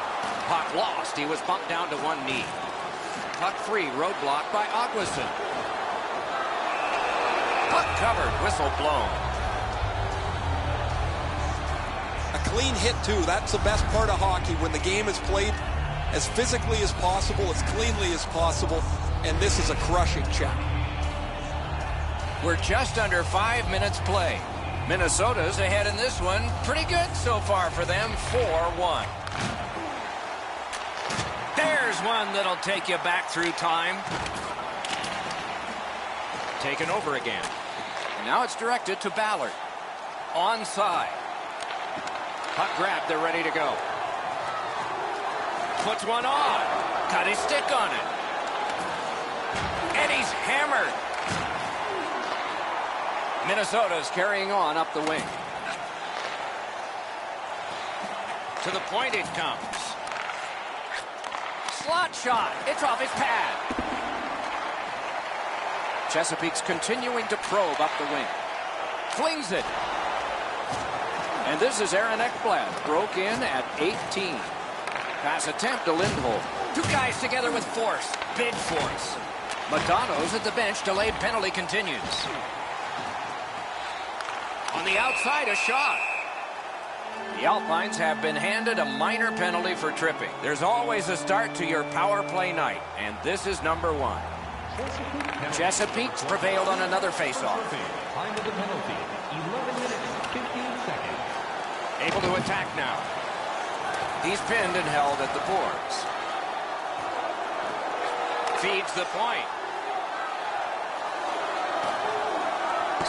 Puck lost. He was bumped down to one knee. Puck free. Roadblock by Augustin. Puck covered. Whistle blown. A clean hit, too. That's the best part of hockey, when the game is played as physically as possible, as cleanly as possible, and this is a crushing check. We're just under 5 minutes play. Minnesota's ahead in this one. Pretty good so far for them. 4-1. There's one that'll take you back through time. Taken over again. And now it's directed to Ballard. Onside. Puck grab, they're ready to go. Puts one on. Cut his stick on it. And he's hammered. Minnesota's carrying on up the wing. To the point it comes. Slot shot. It's off his pad. Chesapeake's continuing to probe up the wing. Flings it. And this is Aaron Ekblad. Broke in at 18. Pass attempt to Lindholm. Two guys together with force. Big force. Madonna's at the bench. Delayed penalty continues. On the outside, a shot. The Alpines have been handed a minor penalty for tripping. There's always a start to your power play night, and this is number one. Chesapeake's prevailed on another faceoff. Time of the penalty, 11 minutes, 15 seconds. Able to attack now. He's pinned and held at the boards. Feeds the point.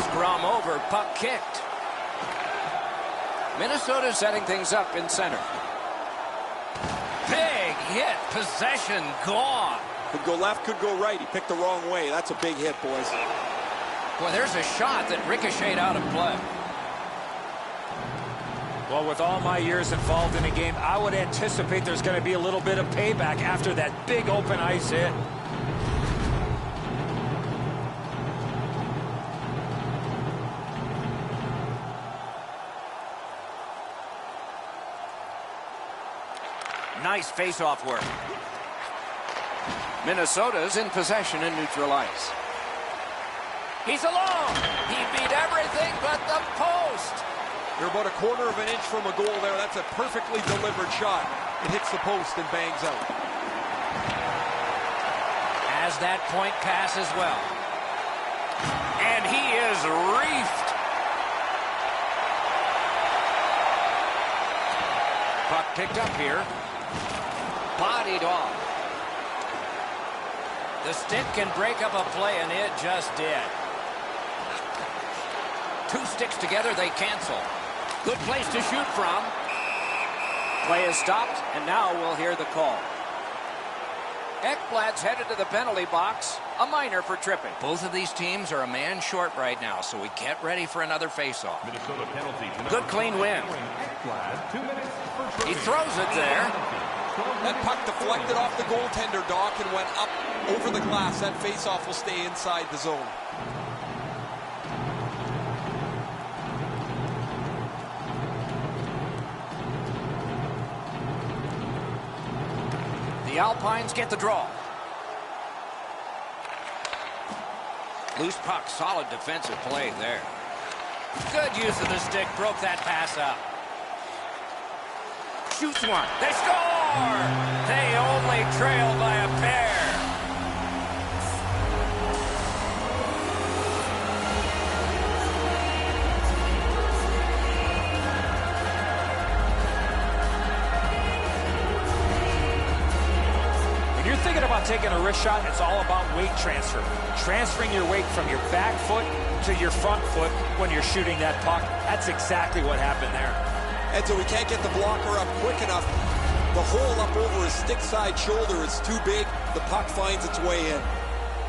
Scrum over, puck kicked. Minnesota setting things up in center. Big hit, possession gone. Could go left, could go right. He picked the wrong way. That's a big hit, boys. Boy, there's a shot that ricocheted out of play. Well, with all my years involved in a game, I would anticipate there's going to be a little bit of payback after that big open ice hit. Nice face-off work. Minnesota's in possession in neutral ice. He's alone. He beat everything but the post. They're about a quarter of an inch from a goal there. That's a perfectly delivered shot. It hits the post and bangs out. As that point pass as well. And he is reefed. Puck picked up here. Bodied off. The stick can break up a play, and it just did. Two sticks together, they cancel. Good place to shoot from. Play is stopped, and now we'll hear the call. Ekblad's headed to the penalty box. A minor for tripping. Both of these teams are a man short right now, so we get ready for another faceoff. Minnesota penalty. Good clean win. Ekblad, 2 minutes for tripping. He throws it there. That puck deflected off the goaltender, Doc, and went up over the glass. That faceoff will stay inside the zone. The Alpines get the draw. Loose puck, solid defensive play there. Good use of the stick, broke that pass up. Shoots one. They score! They only trail by a pair. When you're thinking about taking a wrist shot, it's all about weight transfer. Transferring your weight from your back foot to your front foot when you're shooting that puck. That's exactly what happened there. And so we can't get the blocker up quick enough. The hole up over his stick side shoulder is too big. The puck finds its way in.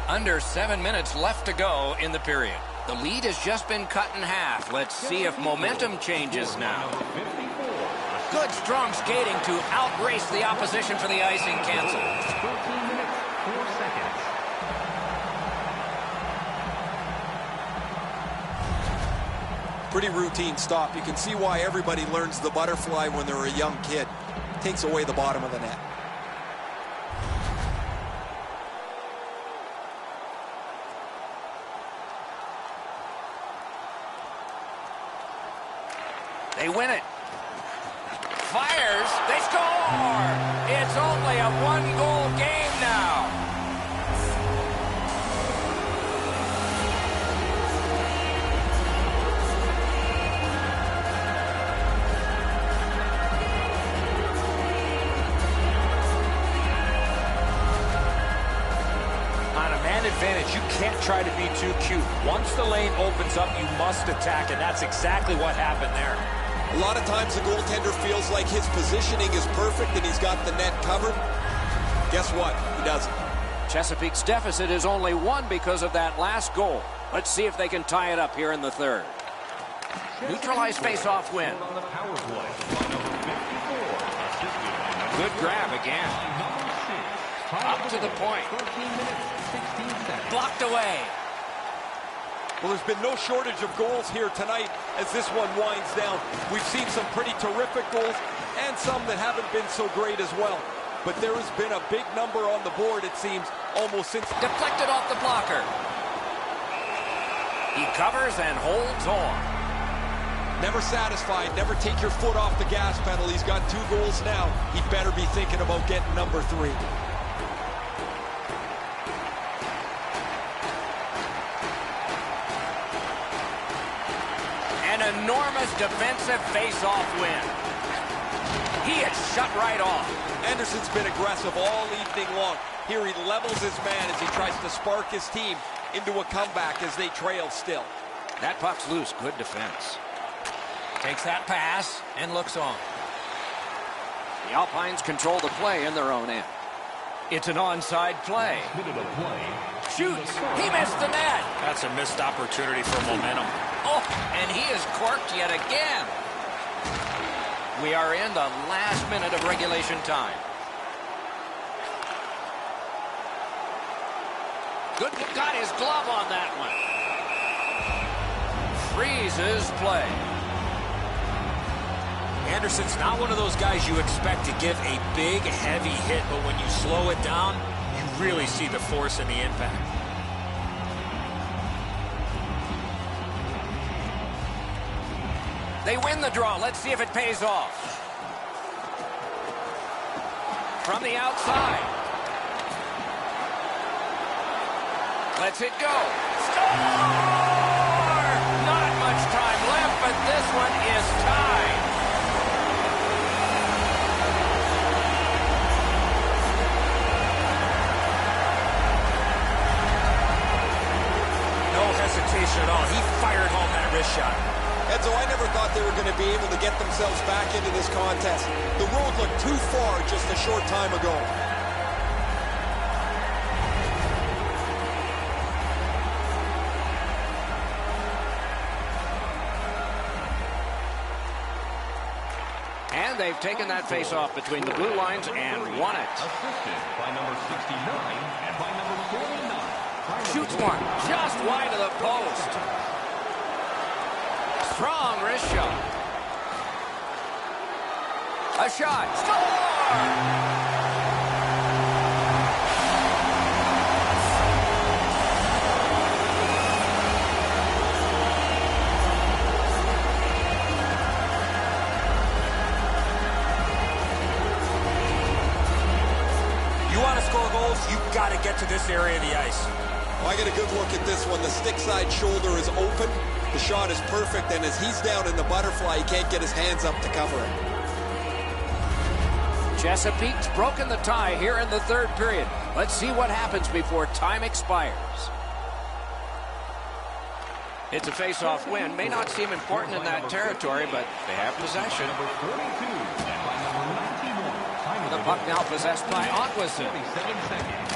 Under 7 minutes left to go in the period. The lead has just been cut in half. Let's see if momentum changes now. Good strong skating to outrace the opposition for the icing cancel. 13 minutes, 4 seconds. Pretty routine stop. You can see why everybody learns the butterfly when they're a young kid. Takes away the bottom of the net. They win it. Fires. They score. It's only a one-goal game now. On a man advantage, you can't try to be too cute. Once the lane opens up, you must attack, and that's exactly what happened there. A lot of times the goaltender feels like his positioning is perfect and he's got the net covered. Guess what? He doesn't. Chesapeake's deficit is only one because of that last goal. Let's see if they can tie it up here in the third. Neutralized face-off win. On the power play by number 54, assisted by number Good grab again. number 6. Up to the point. 13 minutes, 16 seconds. Blocked away. Well, there's been no shortage of goals here tonight as this one winds down. We've seen some pretty terrific goals and some that haven't been so great as well. But there has been a big number on the board, it seems, almost since... Deflected off the blocker. He covers and holds on. Never satisfied, never take your foot off the gas pedal. He's got 2 goals now. He better be thinking about getting number 3. An enormous defensive face-off win. He is shut right off. Anderson's been aggressive all evening long. Here he levels his man as he tries to spark his team into a comeback as they trail still. That puck's loose. Good defense. Takes that pass and looks on. The Alpines control the play in their own end. It's an onside play. Minute of play. Shoots. He missed the net. That's a missed opportunity for momentum. Oh, and he is corked yet again. We are in the last minute of regulation time. Good, got his glove on that one. Freezes play. Anderson's not one of those guys you expect to give a big, heavy hit, but when you slow it down, you really see the force and the impact. They win the draw. Let's see if it pays off. From the outside. Lets it go. Score! Not much time left, but this one is tied. No hesitation at all. He fired home that wrist shot. Edzo, I never thought they were going to be able to get themselves back into this contest. The road looked too far just a short time ago. And they've taken that face-off between the blue lines and won it. Assisted by number 69 and by number 49. Shoots one just wide of the post. Strong wrist shot. A shot. Score! You want to score goals, you've got to get to this area of the ice. Well, I get a good look at this one. The stick side shoulder is open. The shot is perfect, and as he's down in the butterfly, he can't get his hands up to cover it. Chesapeake's broken the tie here in the third period. Let's see what happens before time expires. It's a face-off win. May not seem important in that territory, but they have possession. Number 42 and by number 91. Time of The puck now possessed by Aquason. 47 seconds.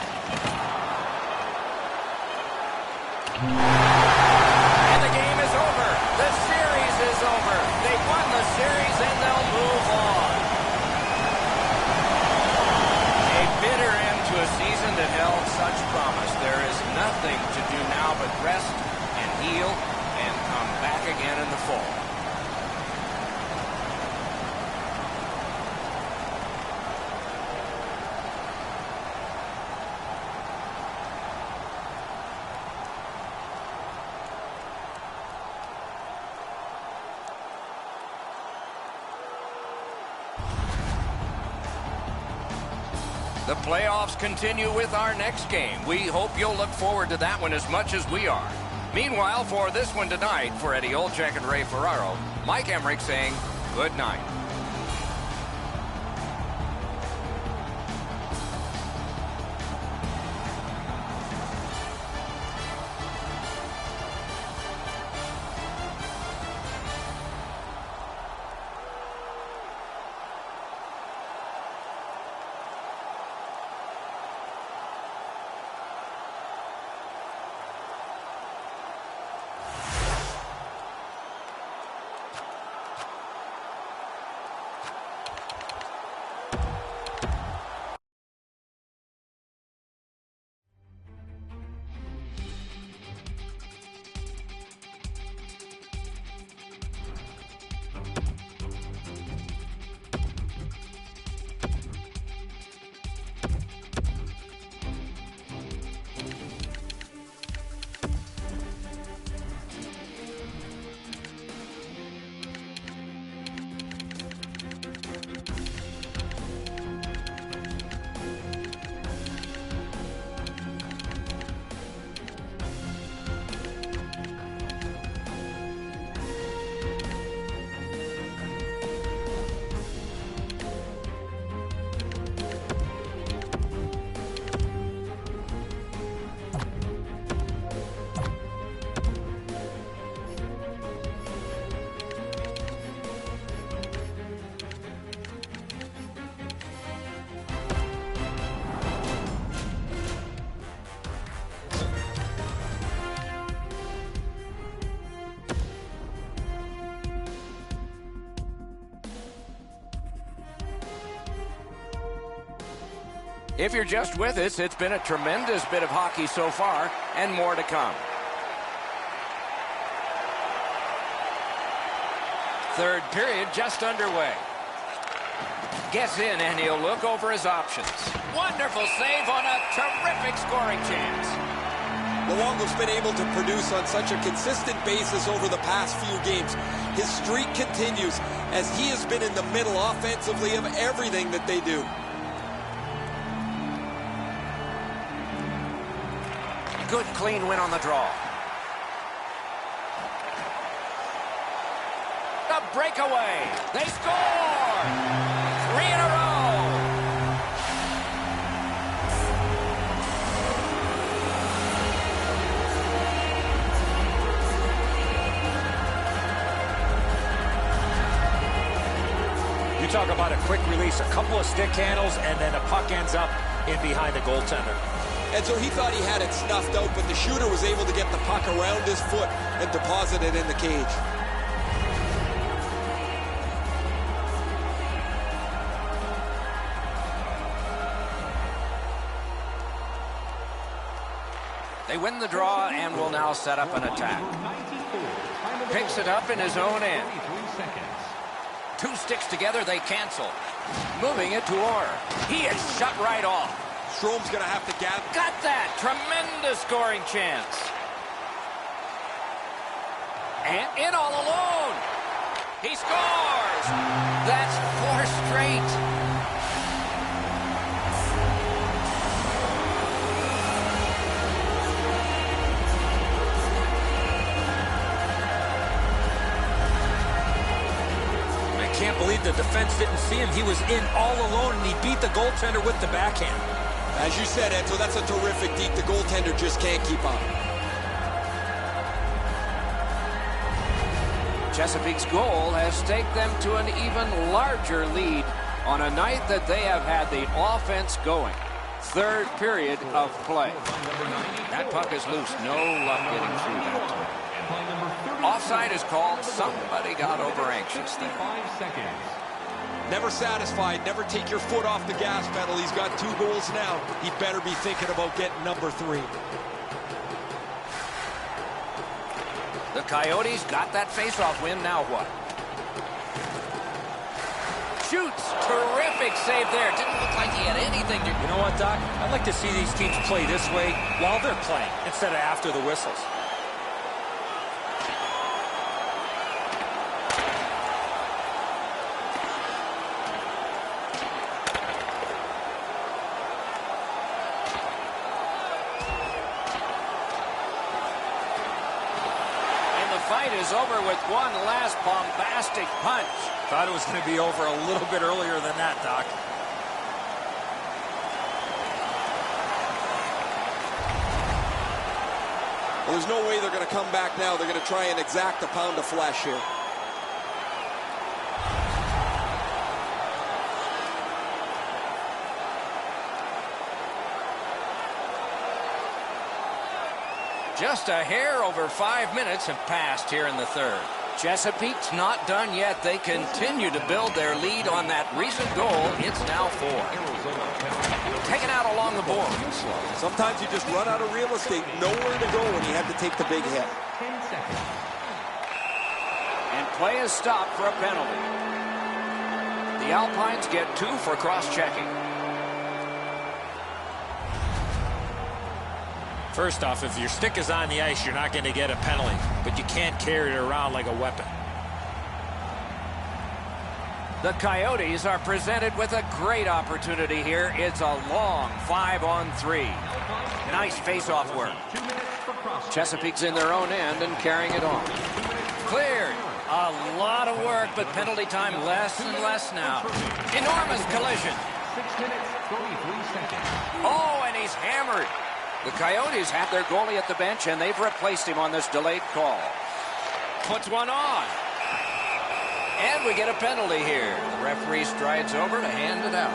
nothing to do now but rest and heal and come back again in the fall. The playoffs continue with our next game. We hope you'll look forward to that one as much as we are. Meanwhile, for this one tonight, for Eddie Olczyk and Ray Ferraro, Mike Emmerich saying good night. If you're just with us, it's been a tremendous bit of hockey so far, and more to come. Third period just underway. Gets in, and he'll look over his options. Wonderful save on a terrific scoring chance. Luongo's been able to produce on such a consistent basis over the past few games. His streak continues as he has been in the middle offensively of everything that they do. Good clean win on the draw. A breakaway. They score! 3 in a row. You talk about a quick release, a couple of stick handles, and then a puck ends up in behind the goaltender. And so he thought he had it snuffed out, but the shooter was able to get the puck around his foot and deposit it in the cage. They win the draw and will now set up an attack. Picks it up in his own end. 2 sticks together, they cancel. Moving it to Orr. He is shut right off. Strome's going to have to gather. Got that. Tremendous scoring chance. And in all alone. He scores. That's 4 straight. I can't believe the defense didn't see him. He was in all alone, and he beat the goaltender with the backhand. As you said, Enzo, that's a terrific deep. The goaltender just can't keep up. Chesapeake's goal has taken them to an even larger lead on a night that they have had the offense going. Third period of play. That puck is loose. No luck getting through that time. Offside is called. Somebody got over anxious there. 65 seconds. Never satisfied. Never take your foot off the gas pedal. He's got 2 goals now. He better be thinking about getting number 3. Coyotes got that faceoff win. Now what? Shoots. Terrific save there. Didn't look like he had anything to... You know what, Doc? I'd like to see these teams play this way while they're playing instead of after the whistles. Fight is over with one last bombastic punch. Thought it was going to be over a little bit earlier than that, Doc. Well, there's no way they're going to come back now. They're going to try and exact a pound of flesh here. Just a hair over 5 minutes have passed here in the third. Chesapeake's not done yet. They continue to build their lead on that recent goal. It's now 4. Taken out along the boards. Sometimes you just run out of real estate, nowhere to go when you have to take the big hit. And play is stopped for a penalty. The Alpines get 2 for cross-checking. First off, if your stick is on the ice, you're not going to get a penalty, but you can't carry it around like a weapon. The Coyotes are presented with a great opportunity here. It's a long 5-on-3. Nice face-off work. Chesapeake's in their own end and carrying it on. Cleared. A lot of work, but penalty time less and less now. Enormous collision. 6 minutes, 33 seconds. Oh, and he's hammered. The Coyotes have their goalie at the bench, and they've replaced him on this delayed call. Puts one on. And we get a penalty here. The referee strides over to hand it out.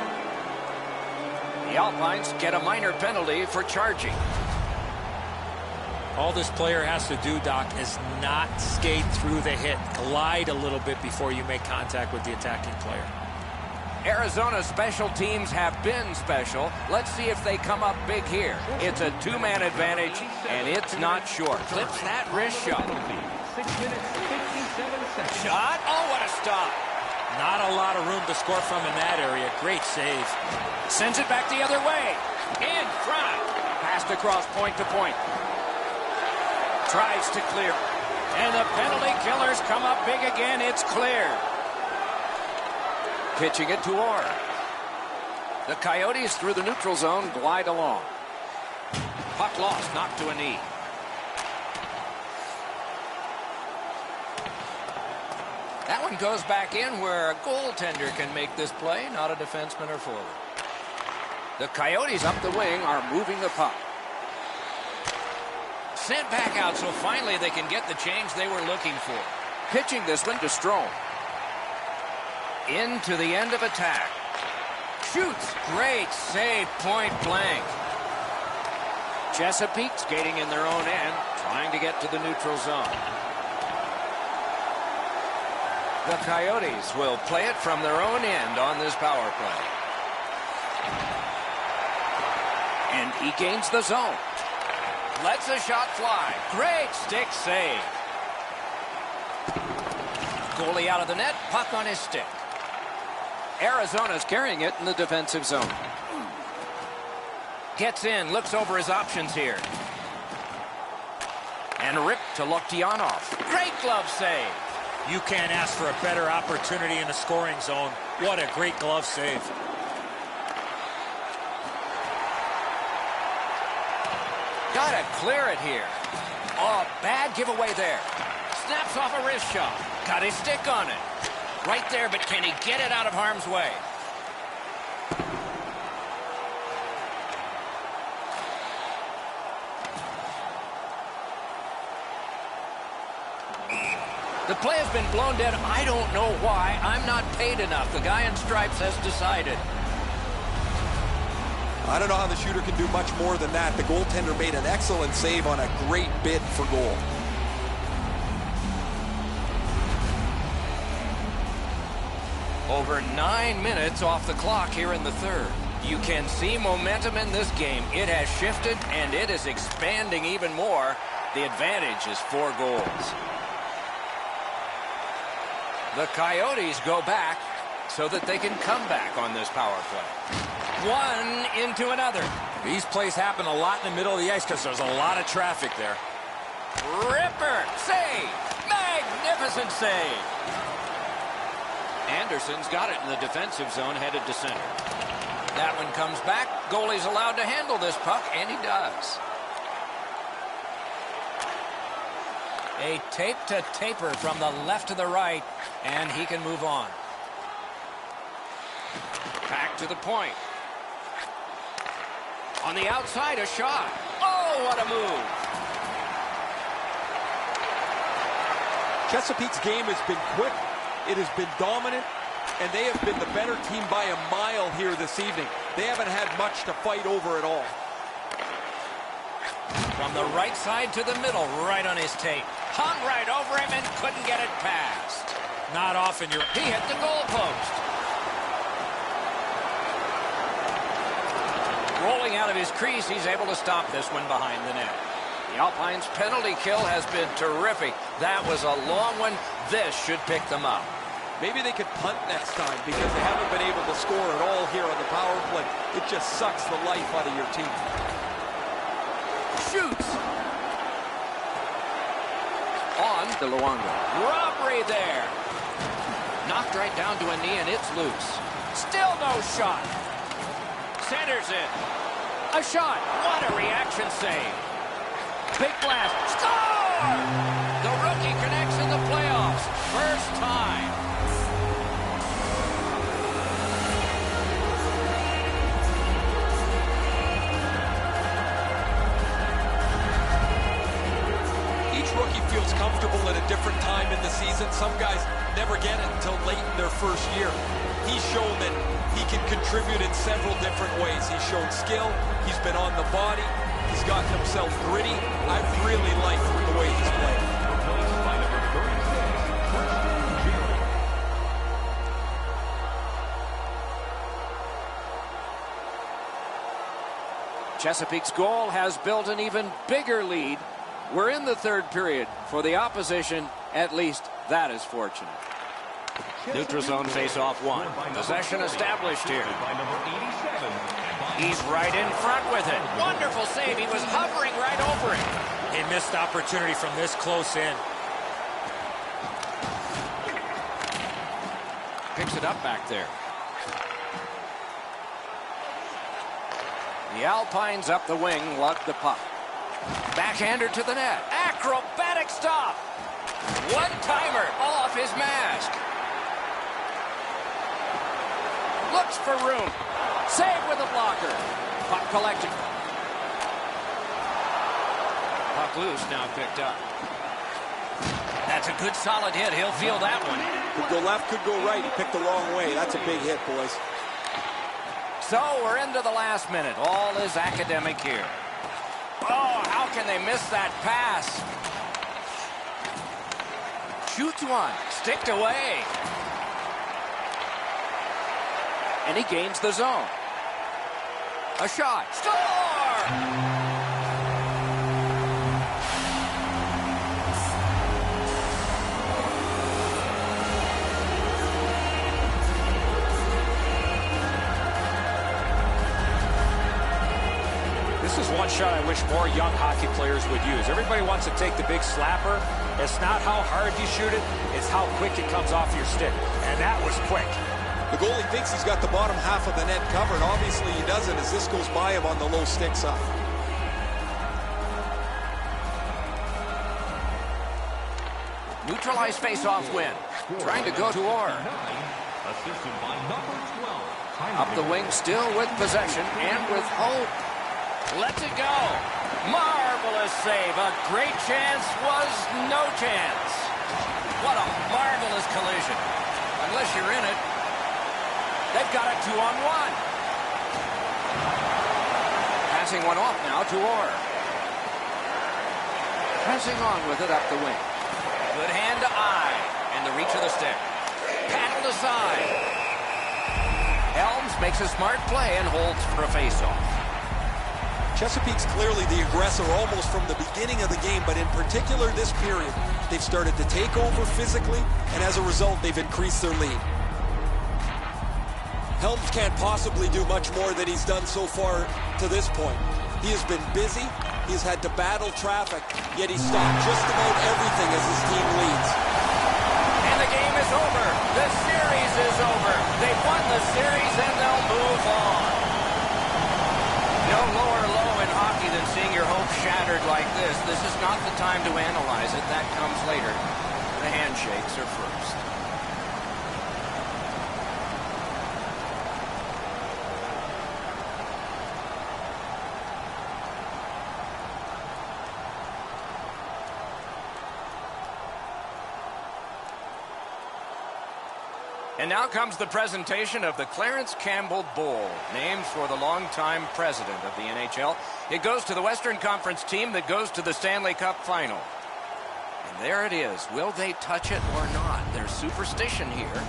The Alpines get a minor penalty for charging. All this player has to do, Doc, is not skate through the hit. Glide a little bit before you make contact with the attacking player. Arizona's special teams have been special. Let's see if they come up big here. It's a 2-man advantage, and it's not short. Clips that wrist shot. 6 minutes, 57 seconds. Shot. Oh, what a stop. Not a lot of room to score from in that area. Great save. Sends it back the other way. In front. Passed across point to point. Tries to clear. And the penalty killers come up big again. It's cleared. Pitching it to Orr. The Coyotes through the neutral zone glide along. Puck lost, knocked to a knee. That one goes back in where a goaltender can make this play, not a defenseman or forward. The Coyotes up the wing are moving the puck. Sent back out, so finally they can get the change they were looking for. Pitching this one to Strome. Into the end of attack. Shoots. Great save, point blank. Chesapeake skating in their own end, trying to get to the neutral zone. The Coyotes will play it from their own end on this power play. And he gains the zone. Lets a shot fly. Great stick save. Goalie out of the net, puck on his stick. Arizona's carrying it in the defensive zone. Gets in, looks over his options here. And ripped to Loktionov. Great glove save. You can't ask for a better opportunity in the scoring zone. What a great glove save. Gotta clear it here. Oh, bad giveaway there. Snaps off a wrist shot. Got his stick on it. Right there, but can he get it out of harm's way? The play has been blown dead. I don't know why. I'm not paid enough. The guy in stripes has decided. I don't know how the shooter can do much more than that. The goaltender made an excellent save on a great bid for goal. Over 9 minutes off the clock here in the third. You can see momentum in this game. It has shifted, and it is expanding even more. The advantage is 4 goals. The Coyotes go back so that they can come back on this power play. One into another. These plays happen a lot in the middle of the ice because there's a lot of traffic there. Ripper, save, magnificent save. Anderson's got it in the defensive zone, headed to center. That one comes back. Goalie's allowed to handle this puck, and he does. A tape-to-taper from the left to the right, and he can move on. Back to the point. On the outside, a shot. Oh, what a move. Chesapeake's game has been quick. It has been dominant, and they have been the better team by a mile here this evening. They haven't had much to fight over at all. From the right side to the middle, right on his tape. Hung right over him and couldn't get it past. Not often He hit the goalpost. Rolling out of his crease, he's able to stop this one behind the net. The Alpines' penalty kill has been terrific. That was a long one. This should pick them up. Maybe they could punt next time because they haven't been able to score at all here on the power play. It just sucks the life out of your team. Shoots. On to Luongo. Robbery there. Knocked right down to a knee, and it's loose. Still no shot. Centers it. A shot. What a reaction save. Big blast. Score! The rookie connects in the playoffs. First time. Each rookie feels comfortable at a different time in the season. Some guys never get it until late in their first year. He's shown that he can contribute in several different ways. He's shown skill. He's been on the body. He's gotten himself gritty. I've really liked the way he's played. Replaced by number 36, Christian Jerry. Chesapeake's goal has built an even bigger lead. We're in the third period. For the opposition, at least that is fortunate. Neutral zone face-off one. Possession established here. By number 87. He's right in front with it. Wonderful save. He was hovering right over it. A missed opportunity from this close in. Picks it up back there. The Alpines up the wing, lug the puck. Backhander to the net. Acrobatic stop. One-timer off his mask. Looks for room. Save with a blocker. Puck collected. Puck loose, now picked up. That's a good solid hit. He'll feel that one. Could go left, could go right. He picked the wrong way. That's a big hit, boys. So we're into the last minute. All is academic here. Oh, how can they miss that pass? Shoots one. Sticked away. And he gains the zone. A shot. Score! This is one shot I wish more young hockey players would use. Everybody wants to take the big slapper. It's not how hard you shoot it, it's how quick it comes off your stick. And that was quick. The goalie thinks he's got the bottom half of the net covered. Obviously he doesn't as this goes by him on the low stick side. Neutralized face-off win. Trying to go to Orr. Assisted by number 12. Up the wing still with possession and with hope. Lets it go. Marvelous save. A great chance was no chance. What a marvelous collision. Unless you're in it. They've got it 2-on-1. Passing one off now to Orr. Pressing on with it up the wing. Good hand to eye. And the reach of the stick. Paddled aside. Helms makes a smart play and holds for a face-off. Chesapeake's clearly the aggressor almost from the beginning of the game, but in particular this period, they've started to take over physically, and as a result, they've increased their lead. Helms can't possibly do much more than he's done so far to this point. He has been busy, he's had to battle traffic, yet he's stopped just about everything as his team leads. And the game is over. The series is over. They've won the series and they'll move on. No lower low in hockey than seeing your hopes shattered like this. This is not the time to analyze it. That comes later. The handshakes are first. And now comes the presentation of the Clarence Campbell Bowl, named for the longtime president of the NHL. It goes to the Western Conference team that goes to the Stanley Cup Final. And there it is. Will they touch it or not? There's superstition here.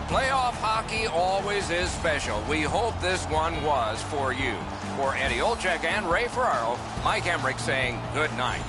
Playoff hockey always is special. We hope this one was for you. For Eddie Olczyk and Ray Ferraro, Mike Emmerich saying good night.